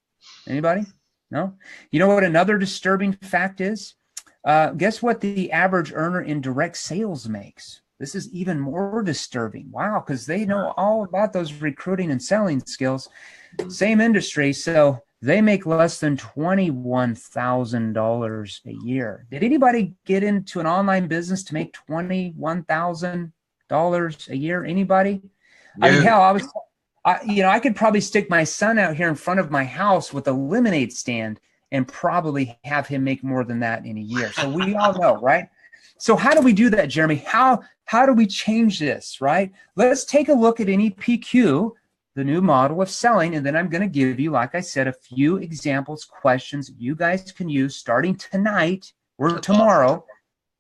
Anybody? No? You know what another disturbing fact is? Guess what the average earner in direct sales makes? This is even more disturbing. Wow, because they know all about those recruiting and selling skills. Same industry, so they make less than $21,000 a year. Did anybody get into an online business to make $21,000 a year? Anybody? Yeah. I mean, hell, I could probably stick my son out here in front of my house with a lemonade stand and probably have him make more than that in a year. So we all know, right? So how do we do that, Jeremy? How do we change this, right? Let's take a look at NEPQ, the new model of selling, and then I'm going to give you, like I said, a few examples, questions you guys can use starting tonight or tomorrow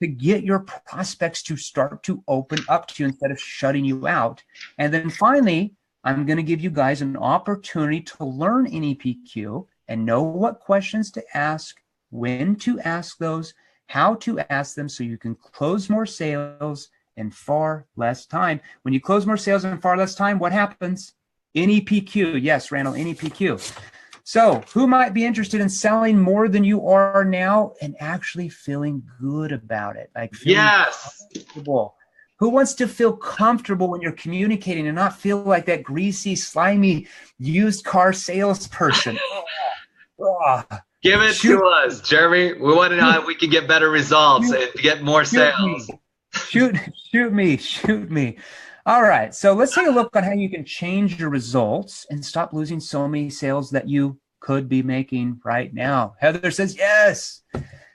to get your prospects to start to open up to you instead of shutting you out. And then finally, I'm going to give you guys an opportunity to learn NEPQ and know what questions to ask, when to ask those, how to ask them so you can close more sales in far less time. When you close more sales in far less time, what happens? NEPQ. Yes, Randall, NEPQ. So who might be interested in selling more than you are now and actually feeling good about it? Like feeling comfortable. Who wants to feel comfortable when you're communicating and not feel like that greasy, slimy, used car salesperson? Oh, Give it to us, Jeremy. We want to know how we can get better results and get more sales. Shoot me. All right, so let's take a look on how you can change your results and stop losing so many sales that you could be making right now. Heather says yes.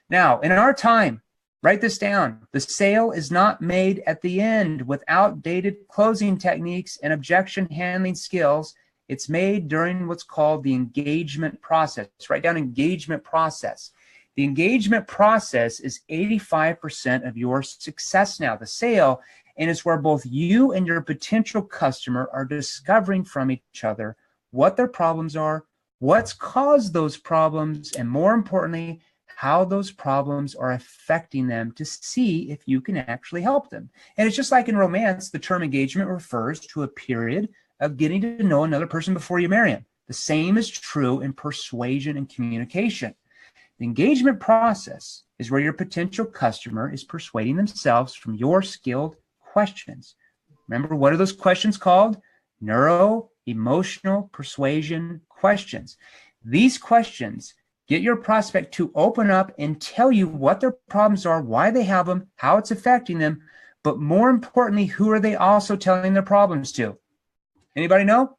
Now, in our time, write this down. The sale is not made at the end with outdated closing techniques and objection handling skills. It's made during what's called the engagement process. Write down engagement process. The engagement process is 85% of your success now. The sale, and it's where both you and your potential customer are discovering from each other what their problems are, what's caused those problems, and more importantly, how those problems are affecting them to see if you can actually help them. And it's just like in romance, the term engagement refers to a period of getting to know another person before you marry him. The same is true in persuasion and communication. The engagement process is where your potential customer is persuading themselves from your skilled questions. Remember, what are those questions called? Neuro-emotional persuasion questions. These questions get your prospect to open up and tell you what their problems are, why they have them, how it's affecting them, but more importantly, who are they also telling their problems to? Anybody know?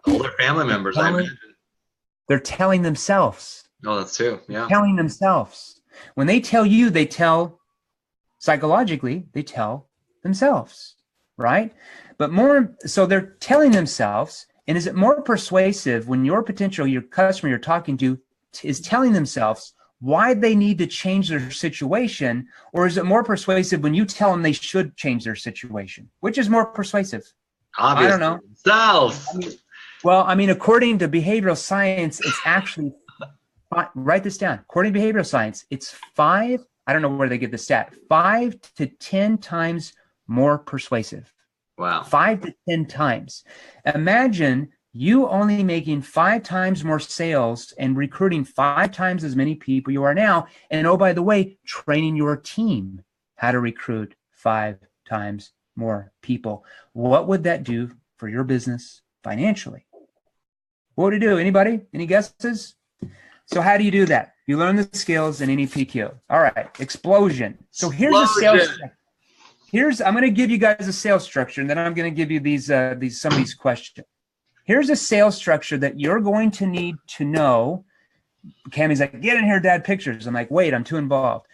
All their family members, I imagine. They're telling themselves. Oh, that's too, yeah. Telling themselves. When they tell you, they tell, psychologically, they tell themselves, right? But more, so they're telling themselves, and is it more persuasive when your customer you're talking to is telling themselves why they need to change their situation, or is it more persuasive when you tell them they should change their situation? Which is more persuasive? Obviously. I don't know. Self. I mean, according to behavioral science, it's actually, write this down. According to behavioral science, it's I don't know where they get the stat, 5 to 10 times more persuasive. Wow. 5 to 10 times. Imagine you only making 5 times more sales and recruiting 5 times as many people you are now. And oh, by the way, training your team how to recruit 5 times more people. What would that do for your business financially? What would it do? Anybody? Any guesses? So how do you do that? You learn the skills in any PQ. All right, explosion. So here's a sales. I'm going to give you guys a sales structure, and then I'm going to give you some of these questions. Here's a sales structure that you're going to need to know. Cammy's like, get in here, Dad, pictures. I'm like, wait, I'm too involved.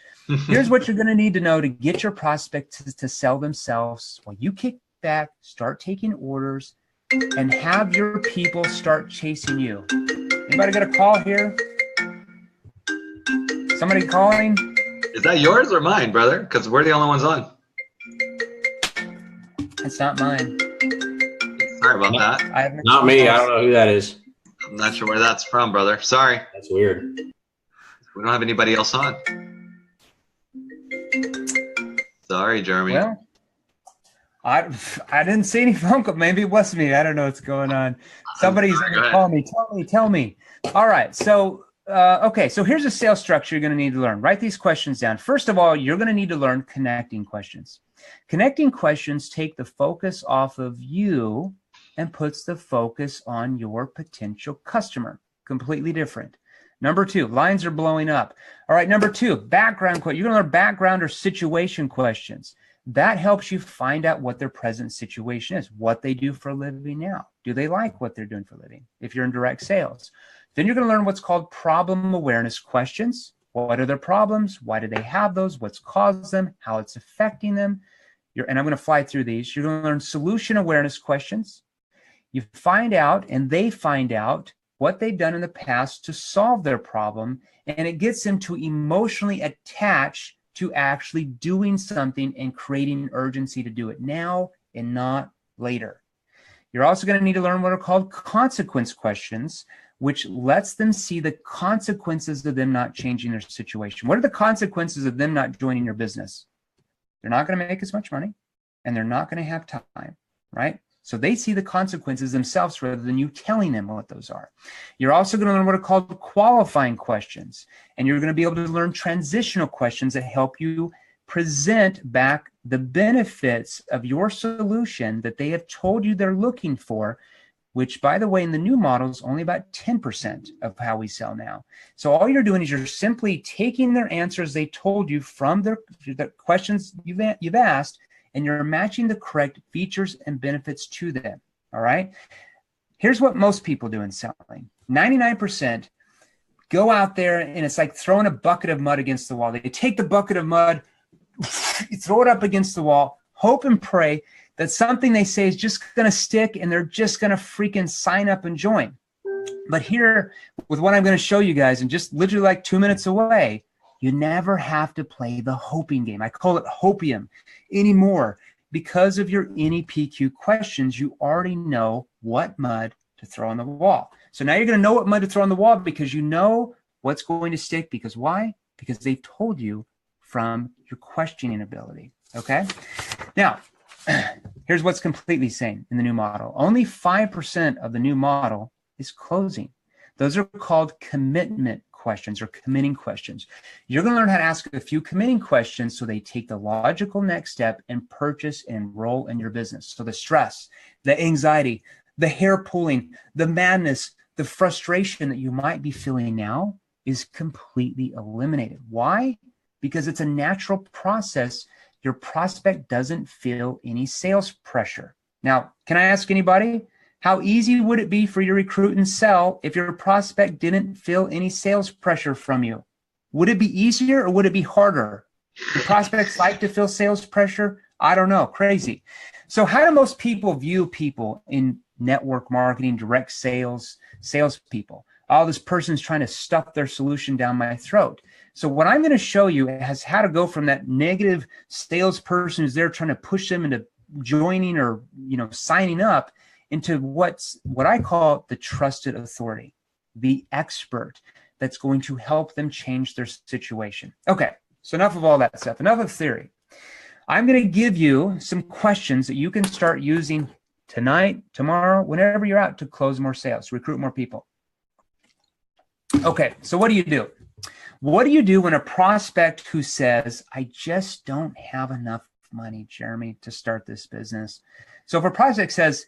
Here's what you're going to need to know to get your prospects to sell themselves. While you kick back, start taking orders, and have your people start chasing you. Anybody got a call here? Somebody calling? Is that yours or mine, brother? Because we're the only ones on. It's not mine. Sorry about that. Not me. I don't know who that is. I'm not sure where that's from, brother. Sorry. That's weird. We don't have anybody else on. Sorry, Jeremy. Well, I didn't see any phone call. Maybe it was me. I don't know what's going on. Somebody's going to call me. Tell me. All right. So, okay. So here's a sales structure you're going to need to learn. Write these questions down. First of all, you're going to need to learn connecting questions. Connecting questions take the focus off of you and puts the focus on your potential customer. Completely different. Number 2, lines are blowing up. All right, number 2, background questions. You're going to learn background or situation questions. That helps you find out what their present situation is, what they do for a living now. Do they like what they're doing for a living if you're in direct sales? Then you're going to learn what's called problem awareness questions. What are their problems? Why do they have those? What's caused them? How it's affecting them? And I'm going to fly through these. You're going to learn solution awareness questions. You find out, and they find out, what they've done in the past to solve their problem, and it gets them to emotionally attach to actually doing something and creating urgency to do it now and not later. You're also going to need to learn what are called consequence questions, which lets them see the consequences of them not changing their situation. What are the consequences of them not joining your business? They're not going to make as much money, and they're not going to have time, right? So they see the consequences themselves rather than you telling them what those are. You're also going to learn what are called qualifying questions, and you're going to be able to learn transitional questions that help you present back the benefits of your solution that they have told you they're looking for, which, by the way, in the new model is only about 10% of how we sell now. So all you're doing is you're simply taking their answers they told you from the questions you've asked, and you're matching the correct features and benefits to them. All right. Here's what most people do in selling. 99% go out there and it's like throwing a bucket of mud against the wall. They take the bucket of mud, you throw it up against the wall, hope and pray that something they say is just going to stick and they're just going to freaking sign up and join. But here, with what I'm going to show you guys, and just literally like 2 minutes away, you never have to play the hoping game. I call it hopium anymore. Because of your NEPQ questions, you already know what mud to throw on the wall. So now you're going to know what mud to throw on the wall because you know what's going to stick. Because why? Because they've told you from your questioning ability. Okay? Now, here's what's completely sane in the new model. Only 5% of the new model is closing. Those are called commitment questions or committing questions. You're going to learn how to ask a few committing questions so they take the logical next step and purchase and enroll in your business. So the stress, the anxiety, the hair pulling, the madness, the frustration that you might be feeling now is completely eliminated. Why? Because it's a natural process. Your prospect doesn't feel any sales pressure. Now, can I ask anybody? How easy would it be for you to recruit and sell if your prospect didn't feel any sales pressure from you? Would it be easier or would it be harder? Do prospects like to feel sales pressure? I don't know. Crazy. So how do most people view people in network marketing, direct sales, salespeople? Oh, this person's trying to stuff their solution down my throat. So what I'm going to show you is how to go from that negative salesperson who's there trying to push them into joining or signing up into what I call the trusted authority, the expert that's going to help them change their situation. Okay, so enough of all that stuff, enough of theory. I'm going to give you some questions that you can start using tonight, tomorrow, whenever you're out to close more sales, recruit more people. Okay, so what do you do? What do you do when a prospect who says, I just don't have enough money, Jeremy, to start this business? So if a prospect says,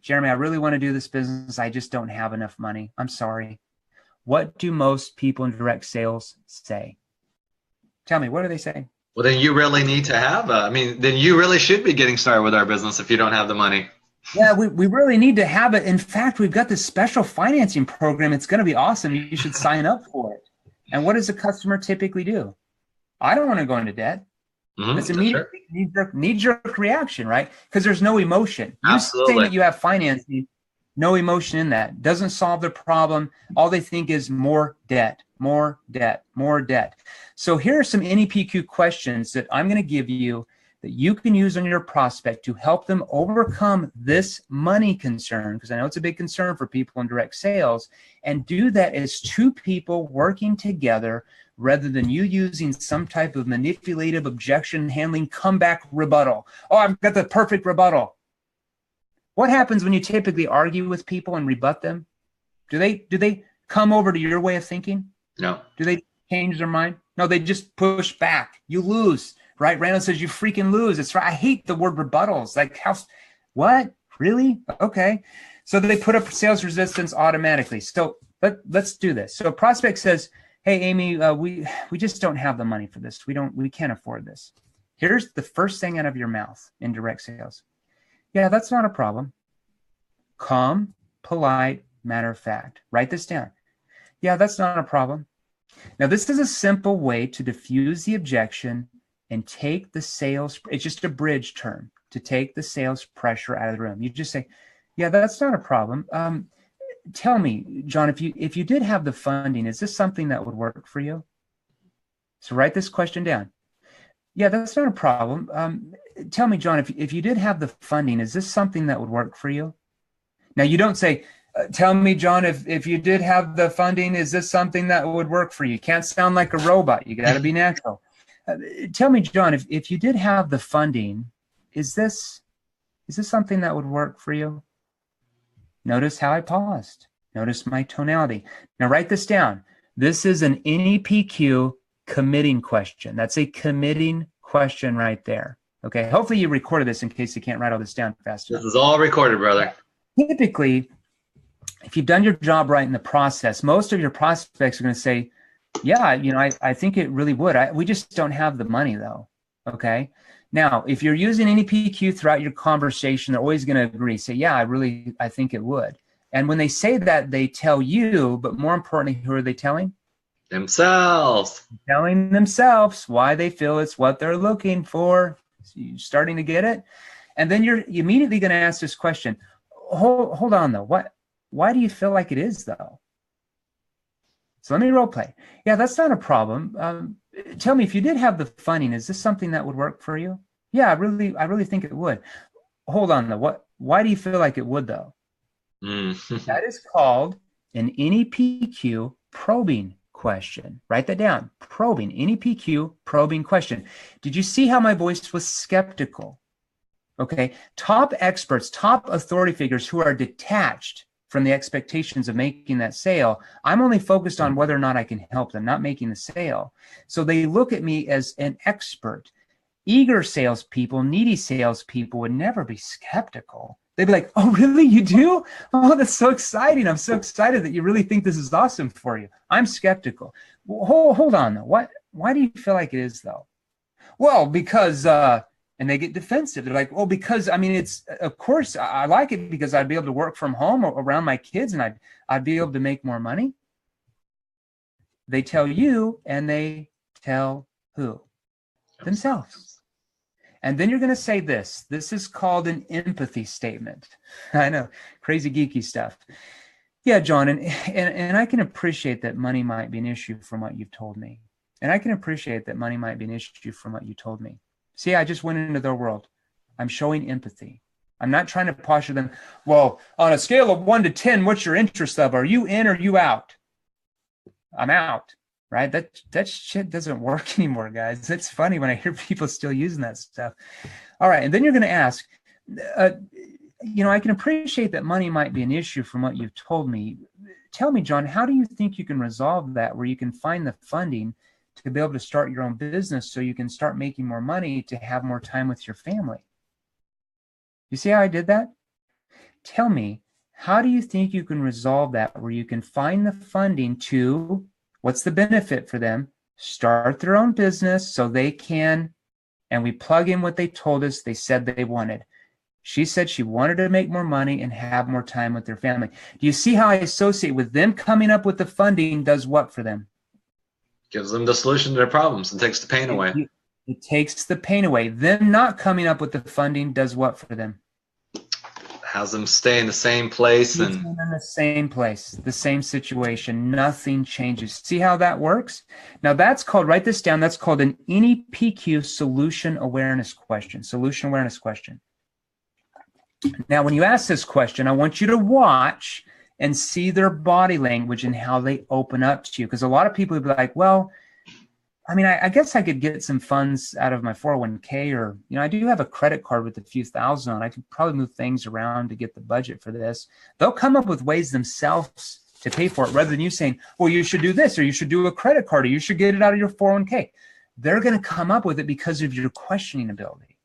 Jeremy, I really want to do this business. I just don't have enough money. I'm sorry. What do most people in direct sales say? Tell me, what do they say? Well, then you really need to have, then you really should be getting started with our business if you don't have the money. Yeah, we really need to have it. In fact, we've got this special financing program. It's going to be awesome. You should sign up for it. And what does the customer typically do? I don't want to go into debt. It's immediately knee-jerk reaction, right? Because there's no emotion. Absolutely. You saying that you have financing, no emotion in that. Doesn't solve the problem. All they think is more debt, more debt, more debt. So here are some NEPQ questions that I'm going to give you that you can use on your prospect to help them overcome this money concern, because I know it's a big concern for people in direct sales, and do that as two people working together rather than you using some type of manipulative objection handling comeback rebuttal. Oh, I've got the perfect rebuttal. What happens when you typically argue with people and rebut them? Do they come over to your way of thinking? No. Do they change their mind? No, they just push back. You lose, right? Randall says you freaking lose. It's right. I hate the word rebuttals. Like what? Really? Okay. So they put up sales resistance automatically. So let's do this. So a prospect says, hey, Amy, we just don't have the money for this. We can't afford this. Here's the first thing out of your mouth in direct sales. Yeah, that's not a problem. Calm, polite, matter of fact. Write this down. Yeah, that's not a problem. Now, this is a simple way to diffuse the objection and take the sales. It's just a bridge term to take the sales pressure out of the room. You just say, yeah, that's not a problem. Tell me, John, if you did have the funding, is this something that would work for you? So write this question down. Yeah, that's not a problem. Tell me, John, if you did have the funding, is this something that would work for you? Now, you don't say, tell me, John, if you did have the funding, is this something that would work for you? You can't sound like a robot. You got to be natural. Tell me, John, if you did have the funding, is this something that would work for you? Notice how I paused. Notice my tonality. Now write this down. This is an NEPQ committing question. That's a committing question right there. Okay. Hopefully you recorded this in case you can't write all this down fast enough. This is all recorded, brother. Typically, if you've done your job right in the process, most of your prospects are going to say, yeah, you know, I think it really would. We just don't have the money though. Okay. Now, if you're using any PQ throughout your conversation, they're always going to agree, say, yeah, I think it would. And when they say that, they tell you, but more importantly, who are they telling? Themselves. Telling themselves why they feel it's what they're looking for. So you're starting to get it? And then you're immediately going to ask this question. Hold on, though. Why do you feel like it is, though? So let me role play. Yeah, that's not a problem. Tell me, if you did have the funding, is this something that would work for you? Yeah, I really think it would. Hold on, though. Why do you feel like it would, though? That is called an NEPQ probing question. Write that down. Probing. NEPQ probing question. Did you see how my voice was skeptical? Okay. Top experts, top authority figures who are detached from the expectations of making that sale, I'm only focused on whether or not I can help them, not making the sale. So they look at me as an expert. Eager salespeople, needy salespeople would never be skeptical. They'd be like, oh, really? You do? Oh, that's so exciting. I'm so excited that you really think this is awesome for you. I'm skeptical. Well, hold on, though. Why do you feel like it is, though? Well, because and they get defensive. They're like, well, because, I mean, it's, of course, I like it because I'd be able to work from home or around my kids and I'd be able to make more money. They tell you and they tell who? Themselves. And then you're going to say this. This is called an empathy statement. I know, crazy geeky stuff. Yeah, John, and I can appreciate that money might be an issue from what you've told me. And I can appreciate that money might be an issue from what you told me. See, I just went into their world. I'm showing empathy. I'm not trying to posture them. Well, on a scale of 1 to 10, what's your interest level? Are you in or you out? I'm out, right? That shit doesn't work anymore, guys. It's funny when I hear people still using that stuff. All right, and then you're going to ask, you know, I can appreciate that money might be an issue from what you've told me. Tell me, John, how do you think you can resolve that where you can find the funding to be able to start your own business so you can start making more money to have more time with your family? You see how I did that? Tell me, how do you think you can resolve that where you can find the funding to, what's the benefit for them, start their own business so they can, and we plug in what they told us they said they wanted. She said she wanted to make more money and have more time with their family. Do you see how I associate with them coming up with the funding does what for them? Gives them the solution to their problems and takes the pain away. It takes the pain away. Them not coming up with the funding does what for them? Has them stay in the same place. In the same place, the same situation. Nothing changes. See how that works? Now that's called, write this down, that's called an NEPQ solution awareness question. Solution awareness question. Now when you ask this question, I want you to watch and see their body language and how they open up to you. Because a lot of people would be like, well, I mean, I guess I could get some funds out of my 401k, or, you know, I do have a credit card with a few thousand on. I could probably move things around to get the budget for this. They'll come up with ways themselves to pay for it rather than you saying, well, you should do this, or you should do a credit card, or you should get it out of your 401k. They're going to come up with it because of your questioning ability.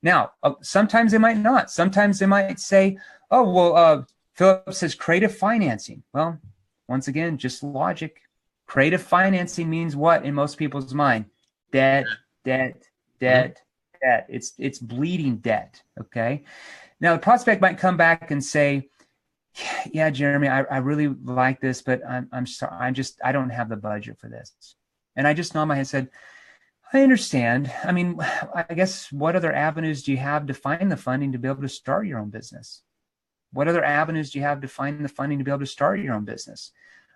Now, sometimes they might not. Sometimes they might say, oh, well, Philip says creative financing. Well, once again, just logic. Creative financing means what in most people's mind? Debt, debt, debt, debt. It's bleeding debt, okay? Now, the prospect might come back and say, yeah, Jeremy, I really like this, but I'm sorry, I don't have the budget for this. And I just nod my head and said, I understand. I mean, I guess what other avenues do you have to find the funding to be able to start your own business? What other avenues do you have to find the funding to be able to start your own business?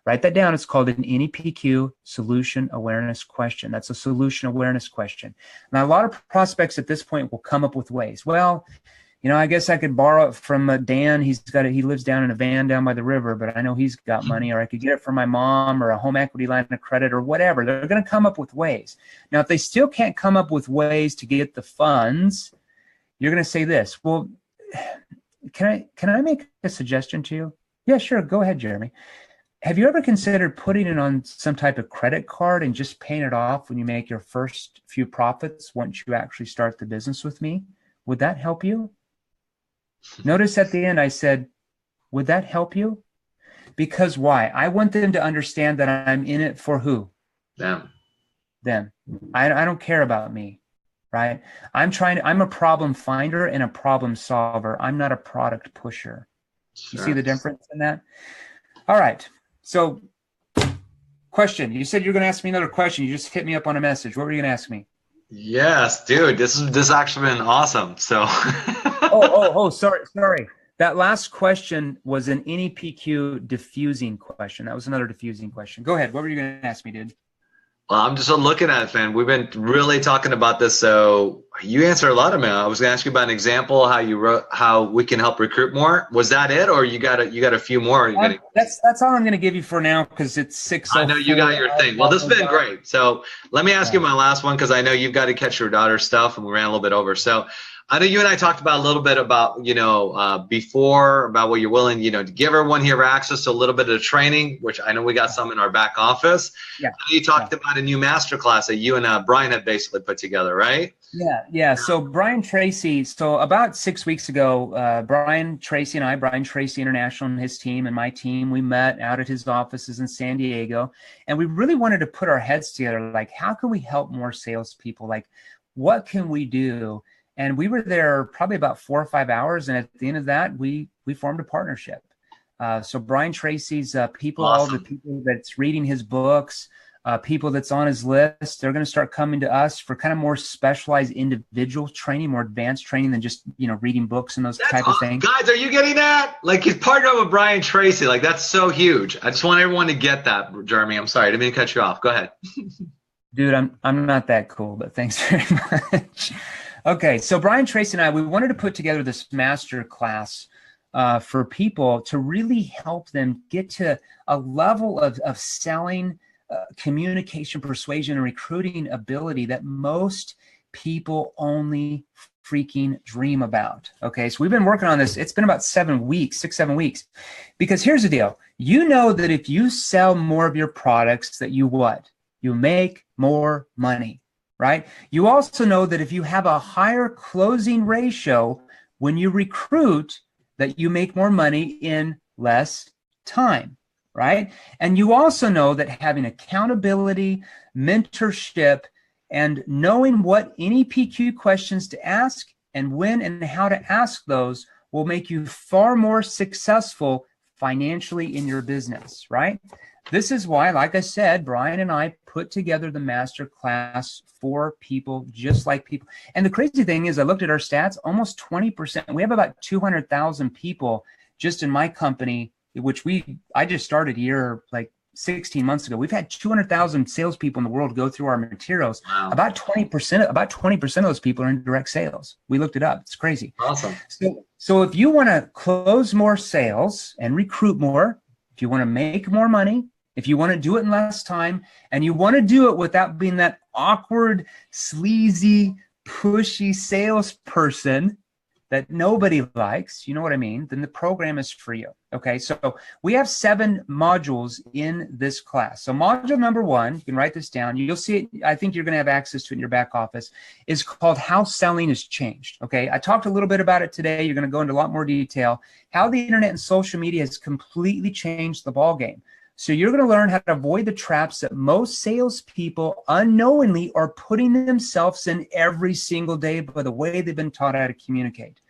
Write that down. It's called an NEPQ solution awareness question. That's a solution awareness question. Now, a lot of prospects at this point will come up with ways. Well, you know, I guess I could borrow it from Dan. He lives down in a van down by the river, but I know he's got money. Or I could get it from my mom, or a home equity line of credit, or whatever. They're going to come up with ways. Now, if they still can't come up with ways to get the funds, you're going to say this. Well, can I make a suggestion to you? Yeah, sure. Go ahead, Jeremy. Have you ever considered putting it on some type of credit card and just paying it off when you make your first few profits once you actually start the business with me? Would that help you? Notice at the end I said, would that help you? Because why? I want them to understand that I'm in it for who? Them. Them. I don't care about me, right? I'm a problem finder and a problem solver. I'm not a product pusher. Sure. You see the difference in that? All right. So question, you said you're going to ask me another question. You just hit me up on a message. What were you going to ask me? Yes, dude, this actually been awesome. So sorry. That last question was an NEPQ diffusing question. That was another diffusing question. Go ahead. What were you going to ask me, dude? well, I'm just looking at it, man. We've been really talking about this. So you answered a lot of them. I was going to ask you about an example how we can help recruit more. Was that it, or you got a few more? That's all I'm going to give you for now because it's 6:04. I know you got your thing. Well, this has been great. So let me ask you my last one because I know you've got to catch your daughter's stuff, and we ran a little bit over. So I know you and I talked about a little bit about, before about what you're willing, to give everyone here access to a little bit of training, which I know we got some in our back office. Yeah. You talked about a new masterclass that you and Brian had basically put together, right? Yeah. So Brian Tracy, so about 6 weeks ago, Brian Tracy International and his team and my team, we met out at his offices in San Diego, and we really wanted to put our heads together. Like, how can we help more salespeople? Like, what can we do? And we were there probably about 4 or 5 hours. And at the end of that, we formed a partnership. So Brian Tracy's people, Awesome. all the people that's reading his books, people that's on his list, they're going to start coming to us for kind of more specialized individual training, more advanced training than just, reading books and those type of things. Guys, are you getting that? Like, he's partnered with Brian Tracy. Like, that's so huge. I just want everyone to get that, Jeremy. I'm sorry. I didn't mean to cut you off. Go ahead. Dude, I'm not that cool, but thanks very much. Okay, so Brian Tracy and I, we wanted to put together this master class for people to really help them get to a level of selling, communication, persuasion, and recruiting ability that most people only freaking dream about. Okay, so we've been working on this. It's been about 7 weeks, 6-7 weeks, because here's the deal. You know that if you sell more of your products, that you what? You make more money. Right? You also know that if you have a higher closing ratio when you recruit, that you make more money in less time, right? And you also know that having accountability, mentorship, and knowing what NEPQ questions to ask and when and how to ask those will make you far more successful financially in your business, right? This is why, like I said, Brian and I put together the master class for people just like people. And the crazy thing is, I looked at our stats, almost 20%. We have about 200,000 people just in my company, which I just started here like 16 months ago. We've had 200,000 salespeople in the world go through our materials. Wow. About 20% of those people are in direct sales. We looked it up. It's crazy. Awesome. So if you want to close more sales and recruit more, if you want to make more money, if you want to do it in less time, and you want to do it without being that awkward, sleazy, pushy salesperson that nobody likes, you know what I mean, then the program is for you. Okay, so we have 7 modules in this class. So module number 1, you can write this down. You'll see it, I think you're going to have access to it in your back office, is called How Selling Has Changed. Okay, I talked a little bit about it today. You're going to go into a lot more detail. How the internet and social media has completely changed the ballgame. So you're going to learn how to avoid the traps that most salespeople unknowingly are putting themselves in every single day by the way they've been taught how to communicate.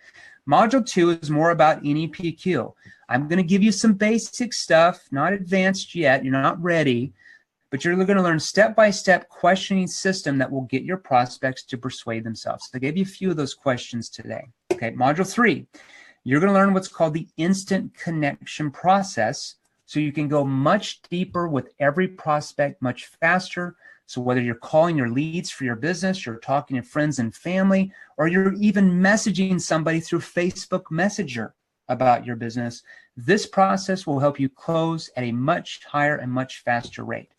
Module 2 is more about NEPQ. I'm going to give you some basic stuff, not advanced yet. You're not ready, but you're going to learn step-by-step questioning system that will get your prospects to persuade themselves. So I gave you a few of those questions today. Okay, Module 3, you're going to learn what's called the instant connection process. So you can go much deeper with every prospect much faster. So whether you're calling your leads for your business, you're talking to friends and family, or you're even messaging somebody through Facebook Messenger about your business, this process will help you close at a much higher and much faster rate.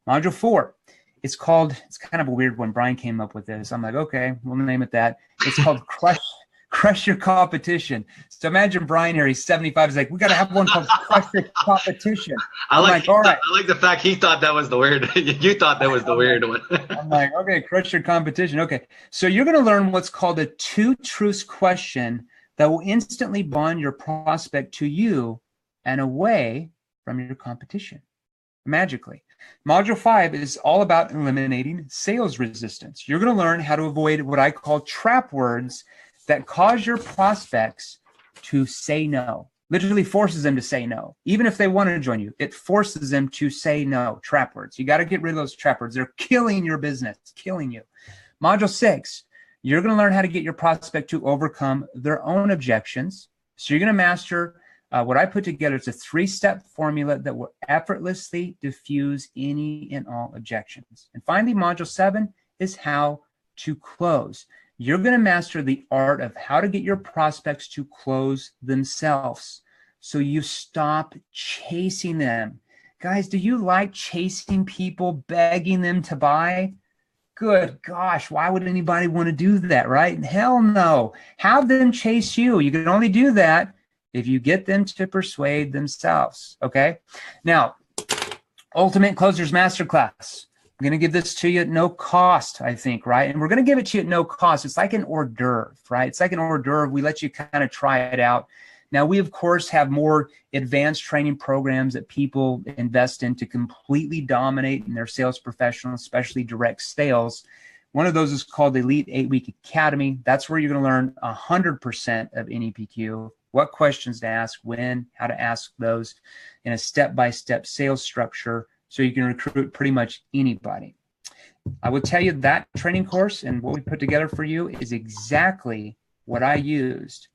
Module 4, it's kind of a weird one. Brian came up with this. I'm like, okay, we'll name it that. It's called crush your competition. So imagine Brian here, he's 75. He's like, we got to have one called crush your competition. All right. I like the fact he thought that was the weird. You thought that was the weird one. I'm like, okay, crush your competition. Okay. So you're going to learn what's called a 2 truths question that will instantly bond your prospect to you and away from your competition magically. Module 5 is all about eliminating sales resistance. You're going to learn how to avoid what I call trap words that cause your prospects to say no. Literally forces them to say no. Even if they want to join you, it forces them to say no. Trap words. You got to get rid of those trap words. They're killing your business, killing you. Module 6, you're going to learn how to get your prospect to overcome their own objections. So you're going to master what I put together. It's a 3-step formula that will effortlessly diffuse any and all objections. And finally, module 7 is how to close. You're going to master the art of how to get your prospects to close themselves. So you stop chasing them. Guys, do you like chasing people, begging them to buy? Good gosh, why would anybody want to do that, right? Hell no. Have them chase you. You can only do that if you get them to persuade themselves, okay? Now, Ultimate Closers Masterclass. I'm going to give this to you at no cost, I think, right? And we're going to give it to you at no cost. It's like an hors d'oeuvre, right? It's like an hors d'oeuvre. We let you kind of try it out. Now, we, of course, have more advanced training programs that people invest in to completely dominate in their sales professional, especially direct sales. One of those is called the Elite 8-Week Academy. That's where you're going to learn 100% of NEPQ, what questions to ask, when, how to ask those in a step-by-step sales structure so you can recruit pretty much anybody. I will tell you that training course and what we put together for you is exactly what I used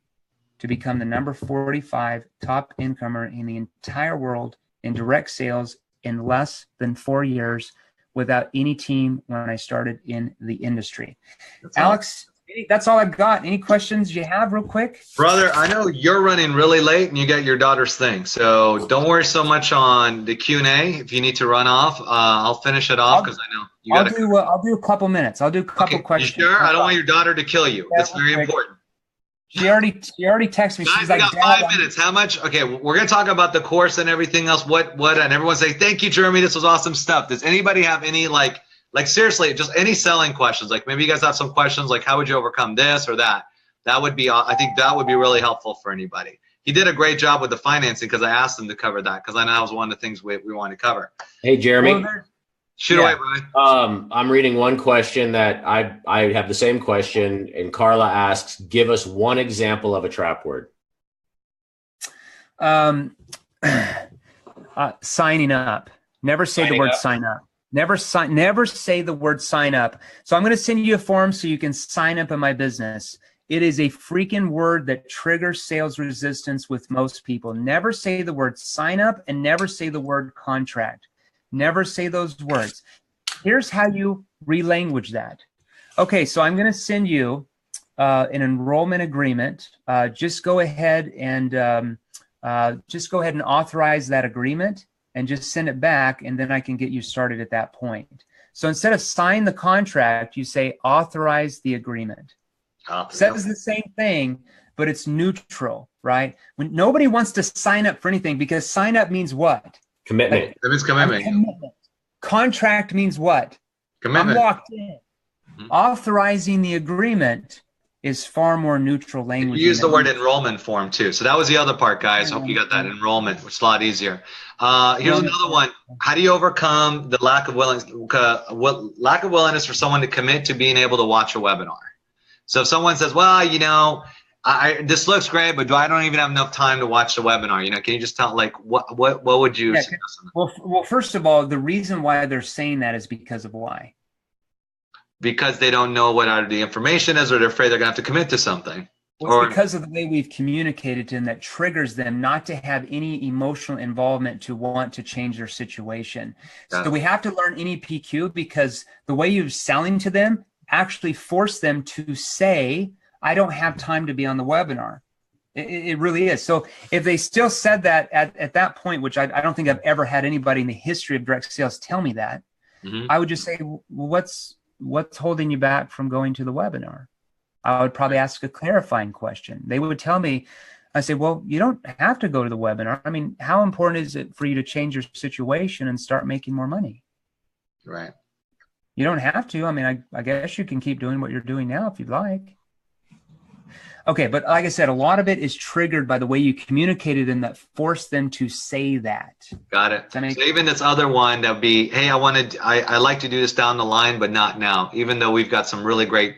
to become the number 45 top incomer in the entire world in direct sales in less than 4 years without any team when I started in the industry. Alex, that's all I've got. Any questions you have real quick? Brother, I know you're running really late and you got your daughter's thing. So don't worry so much on the Q&A. If you need to run off, I'll finish it off because I know you got to. I'll do a couple minutes. I'll do a couple questions. You sure? I don't want your daughter to kill you. That's very important. She already texted me. Guys, she's like, got 5 minutes. How much? Okay, we're going to talk about the course and everything else. What, and everyone say, thank you, Jeremy. This was awesome stuff. Does anybody have any, like seriously, just any selling questions? Like maybe you guys have some questions like how would you overcome this or that? That would be, I think that would be really helpful for anybody. He did a great job with the financing because I asked him to cover that because I know that was one of the things we wanted to cover. Hey, Jeremy. Shoot away, Brian. I'm reading one question that I have the same question, and Carla asks, give us one example of a trap word. Signing up. Never say the word sign up. Never say the word sign up. So I'm going to send you a form so you can sign up in my business. It is a freaking word that triggers sales resistance with most people. Never say the word sign up and never say the word contract. Never say those words. Here's how you relanguage that. Okay, so I'm going to send you an enrollment agreement. Just go ahead and authorize that agreement and just send it back, and then I can get you started at that point. So instead of sign the contract, you say authorize the agreement. Says the same thing, but it's neutral, right? When nobody wants to sign up for anything because sign up means what? Commitment. That means commitment. Contract means what? Commitment. I'm locked in. Mm-hmm. Authorizing the agreement is far more neutral language. You use the word enrollment form too. So that was the other part, guys. Hope you got that enrollment, which is a lot easier. Here's another one. How do you overcome the lack of willingness for someone to commit to being able to watch a webinar? So if someone says, well, you know, this looks great, but I don't even have enough time to watch the webinar. You know, can you just tell, like, what would you suggest? Well, first of all, the reason why they're saying that is because of why. Because they don't know what the information is, or they're afraid they're going to have to commit to something. Well, it's because of the way we've communicated to them that triggers them not to have any emotional involvement to want to change their situation. Yeah. So we have to learn NEPQ because the way you're selling to them actually force them to say, I don't have time to be on the webinar. It really is. So if they still said that at that point, which I don't think I've ever had anybody in the history of direct sales tell me that, I would just say, well, what's holding you back from going to the webinar? I would probably ask a clarifying question. They would tell me, I say, well, you don't have to go to the webinar. I mean, how important is it for you to change your situation and start making more money? Right. You don't have to. I mean, I guess you can keep doing what you're doing now if you'd like. Okay, but like I said, a lot of it is triggered by the way you communicated and that forced them to say that. Got it. So even this other one that would be, hey, I like to do this down the line, but not now, even though we've got some really great,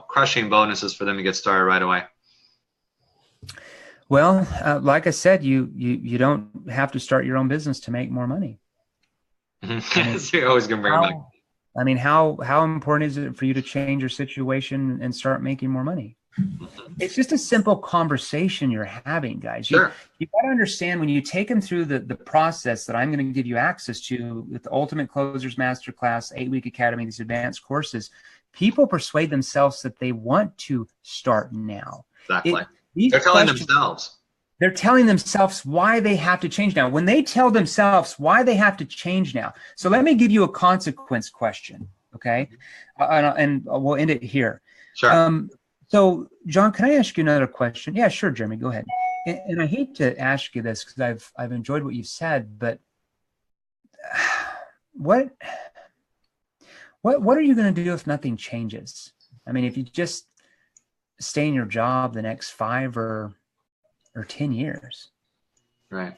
crushing bonuses for them to get started right away. Well, like I said, you don't have to start your own business to make more money. So you're always going to bring it back. I mean, how important is it for you to change your situation and start making more money? It's just a simple conversation you're having, guys. Sure. You got to understand when you take them through the process that I'm going to give you access to with the Ultimate Closers Masterclass, 8-week academy, these advanced courses, people persuade themselves that they want to start now. Exactly. They're telling themselves. They're telling themselves why they have to change now. When they tell themselves why they have to change now. So let me give you a consequence question, okay? And we'll end it here. Sure. So, John, can I ask you another question? Yeah, sure, Jeremy, go ahead. And I hate to ask you this because I've enjoyed what you've said, but what are you going to do if nothing changes? I mean, if you just stay in your job the next 5 or 10 years. Right.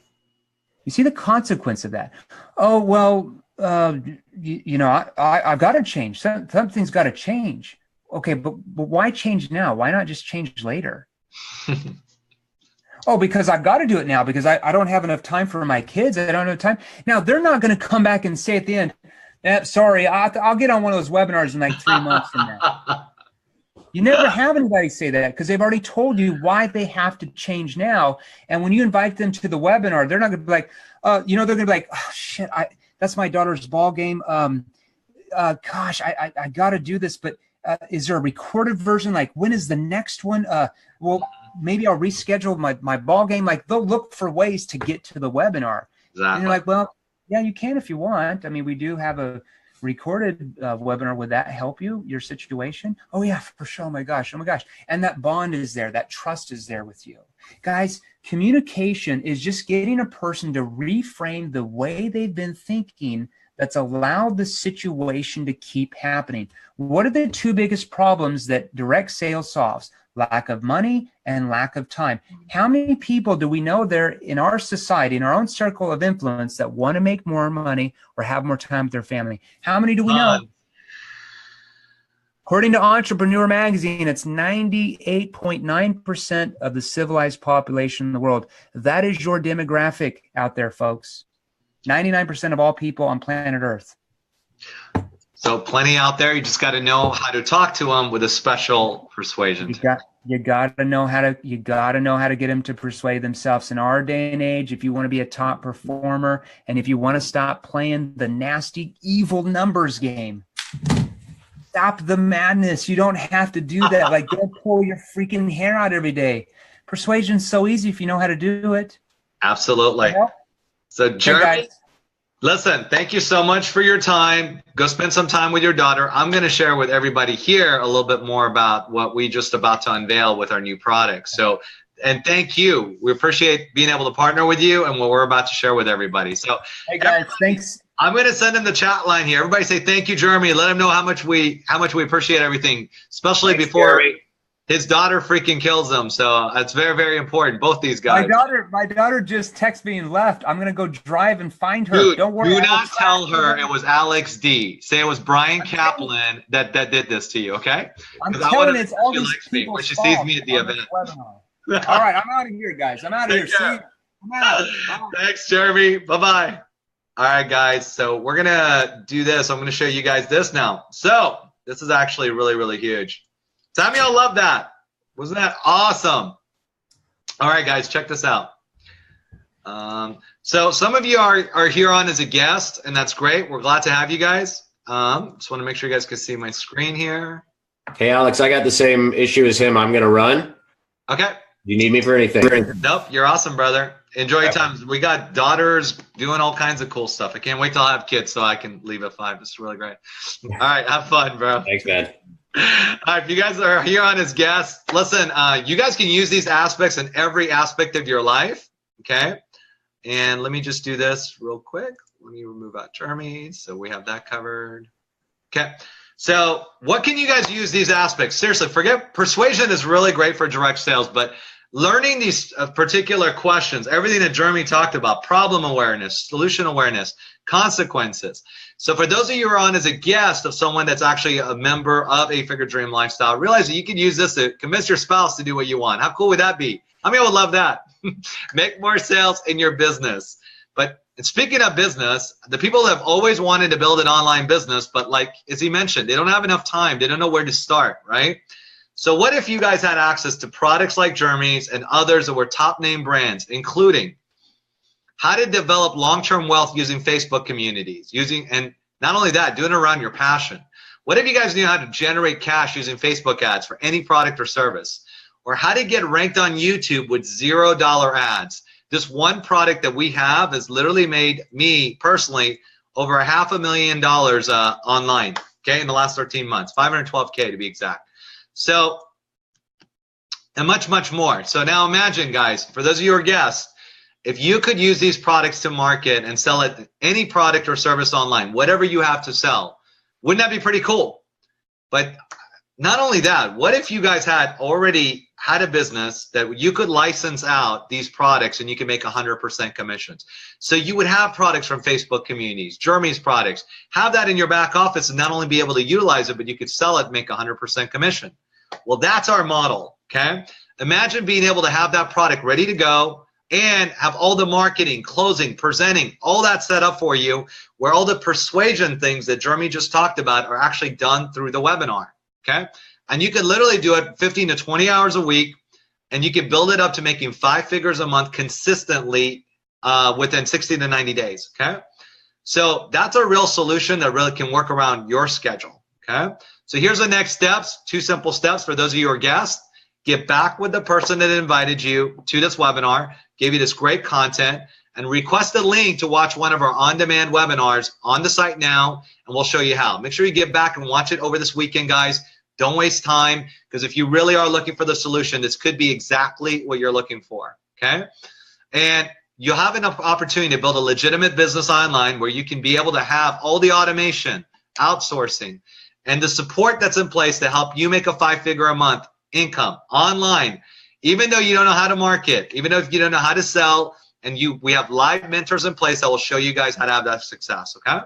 You see the consequence of that. Oh, well, I've got to change. Something's got to change. Okay, but why change now? Why not just change later? Oh, because I've got to do it now because I don't have enough time for my kids. I don't have time. Now, they're not going to come back and say at the end, sorry, I'll get on one of those webinars in like 3 months from now. You never have anybody say that because they've already told you why they have to change now. And when you invite them to the webinar, they're not going to be like, they're going to be like, oh, shit, that's my daughter's ball game. Gosh, I got to do this, but is there a recorded version? Like, when is the next one? Well, maybe I'll reschedule my ball game. Like, they'll look for ways to get to the webinar. Exactly. And you're like, well, yeah, you can if you want. I mean, we do have a recorded webinar. Would that help your situation? Oh, yeah, for sure. Oh, my gosh. And that bond is there. That trust is there with you. Guys, communication is just getting a person to reframe the way they've been thinking that's allowed the situation to keep happening. What are the 2 biggest problems that direct sales solves? Lack of money and lack of time. How many people do we know there in our society, in our own circle of influence, that want to make more money or have more time with their family? How many do we know? According to Entrepreneur Magazine, it's 98.9% of the civilized population in the world. That is your demographic out there, folks. 99% of all people on planet Earth. So plenty out there. You just got to know how to talk to them with a special persuasion. You got to know how to get them to persuade themselves. In our day and age, if you want to be a top performer and if you want to stop playing the nasty, evil numbers game, stop the madness. You don't have to do that. Like, don't pull your freaking hair out every day. Persuasion's so easy if you know how to do it. Absolutely. You know? So, Jeremy, listen, thank you so much for your time. Go spend some time with your daughter. I'm going to share with everybody here a little bit more about what we just about to unveil with our new product. So, and thank you. We appreciate being able to partner with you and what we're about to share with everybody. So, hey guys, thanks. I'm going to send him the chat line here. Everybody say thank you, Jeremy. Let him know how much we appreciate everything, especially before Jeremy. His daughter freaking kills him. So that's very, very important. Both these guys. My daughter just texted me and left. I'm gonna go drive and find her. Dude, don't worry. Do not tell her it was Alex D. Say it was Brian Kaplan that did this to you. Okay? I'm telling you, it's all these people when she sees me at the event. All right, I'm out of here, guys. I'm out of here. See you. I'm out. Thanks, Jeremy. Bye-bye. All right, guys. So we're gonna do this. I'm gonna show you guys this now. So this is actually really, really huge. Tell me y'all love that. Wasn't that awesome? All right, guys, check this out. So some of you are here on as a guest, and that's great. We're glad to have you guys. Just want to make sure you guys can see my screen here. Hey, Alex, I got the same issue as him. I'm going to run. Okay. You need me for anything? Nope, you're awesome, brother. Enjoy your time. We got daughters doing all kinds of cool stuff. I can't wait till I have kids so I can leave at 5. This is really great. All right, have fun, bro. Thanks, man. If you guys are here on as guests, listen, you guys can use these aspects in every aspect of your life, okay? And let me just do this real quick. Let me remove out Jeremy, so we have that covered. Okay, so what can you guys use these aspects? Seriously, forget persuasion is really great for direct sales, but learning these particular questions, everything that Jeremy talked about, problem awareness, solution awareness, consequences. So for those of you who are on as a guest of someone that's actually a member of 8-Figure Dream Lifestyle, realize that you can use this to convince your spouse to do what you want. How cool would that be? I mean, I would love that. Make more sales in your business. But speaking of business, the people that have always wanted to build an online business, but like as he mentioned, they don't have enough time. They don't know where to start, right? So what if you guys had access to products like Jeremy's and others that were top name brands, including how to develop long-term wealth using Facebook communities, and not only that, doing it around your passion. What if you guys knew how to generate cash using Facebook ads for any product or service, or how to get ranked on YouTube with $0 ads? This one product that we have has literally made me personally over $500,000 online, okay, in the last 13 months, 512K to be exact. So, and much, much more. So now imagine, guys, for those of you who are guests, if you could use these products to market and sell it, any product or service online, whatever you have to sell, wouldn't that be pretty cool? But not only that, what if you guys had already had a business that you could license out these products and you can make 100% commissions? So you would have products from Facebook communities, Jeremy's products, have that in your back office and not only be able to utilize it, but you could sell it and make 100% commission. Well, that's our model, okay? Imagine being able to have that product ready to go and have all the marketing, closing, presenting, all that set up for you, where all the persuasion things that Jeremy just talked about are actually done through the webinar, okay? And you can literally do it 15 to 20 hours a week, and you can build it up to making 5 figures a month consistently within 60 to 90 days, okay? So that's a real solution that really can work around your schedule, okay? So here's the next steps, 2 simple steps for those of you who are guests. Get back with the person that invited you to this webinar, gave you this great content, and request a link to watch one of our on-demand webinars on the site now, and we'll show you how. Make sure you get back and watch it over this weekend, guys. Don't waste time, because if you really are looking for the solution, this could be exactly what you're looking for, okay? And you'll have an opportunity to build a legitimate business online where you can be able to have all the automation, outsourcing, and the support that's in place to help you make a 5-figure a month income online, even though you don't know how to market, even though you don't know how to sell, and we have live mentors in place that will show you guys how to have that success, okay?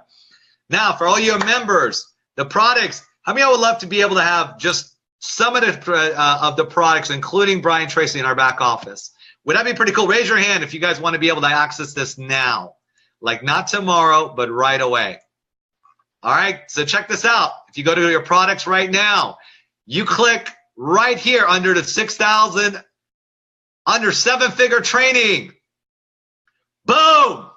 Now, for all your members, the products, how many of you would love to be able to have just some of the products, including Brian Tracy in our back office? Would that be pretty cool? Raise your hand if you guys want to be able to access this now, like not tomorrow, but right away. All right, so check this out. If you go to your products right now, you click right here under the 6,000, under 7-figure training. Boom!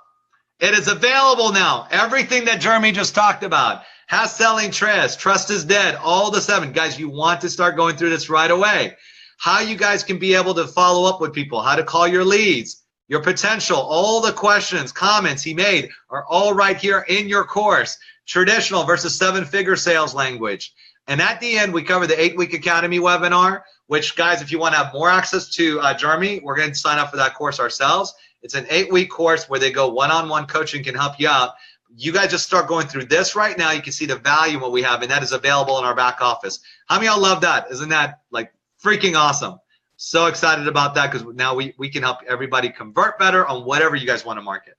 It is available now. Everything that Jeremy just talked about. Has selling trust is dead, all the 7. Guys, you want to start going through this right away. How you guys can be able to follow up with people, how to call your leads, your potential, all the questions, comments he made are all right here in your course. Traditional versus 7-figure sales language. And at the end, we cover the 8-week Academy webinar, which, guys, if you want to have more access to Jeremy, we're going to sign up for that course ourselves. It's an 8-week course where they go one-on-one coaching can help you out. You guys just start going through this right now. You can see the value of what we have, and that is available in our back office. How many of y'all love that? Isn't that like freaking awesome? So excited about that, because now we can help everybody convert better on whatever you guys want to market.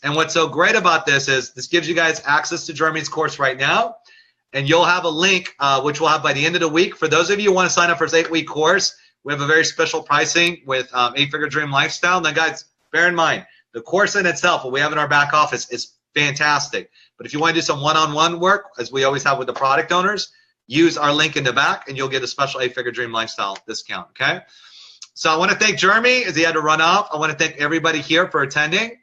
And what's so great about this is this gives you guys access to Jeremy's course right now. And you'll have a link, which we'll have by the end of the week. For those of you who want to sign up for his 8-week course, we have a very special pricing with 8-Figure Dream Lifestyle. Now, guys, bear in mind, the course in itself, what we have in our back office, is fantastic. But if you want to do some one-on-one work, as we always have with the product owners, use our link in the back, and you'll get a special 8-Figure Dream Lifestyle discount, okay? So I want to thank Jeremy, as he had to run off. I want to thank everybody here for attending.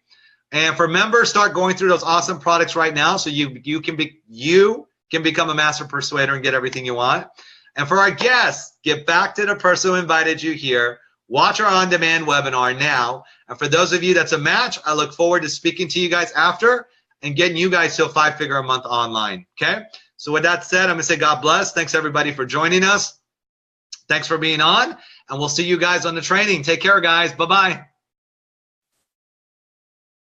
And for members, start going through those awesome products right now so you can become a master persuader and get everything you want. And for our guests, get back to the person who invited you here. Watch our on-demand webinar now. And for those of you that's a match, I look forward to speaking to you guys after and getting you guys to a 5-figure a month online, okay? So with that said, I'm going to say God bless. Thanks, everybody, for joining us. Thanks for being on, and we'll see you guys on the training. Take care, guys. Bye-bye.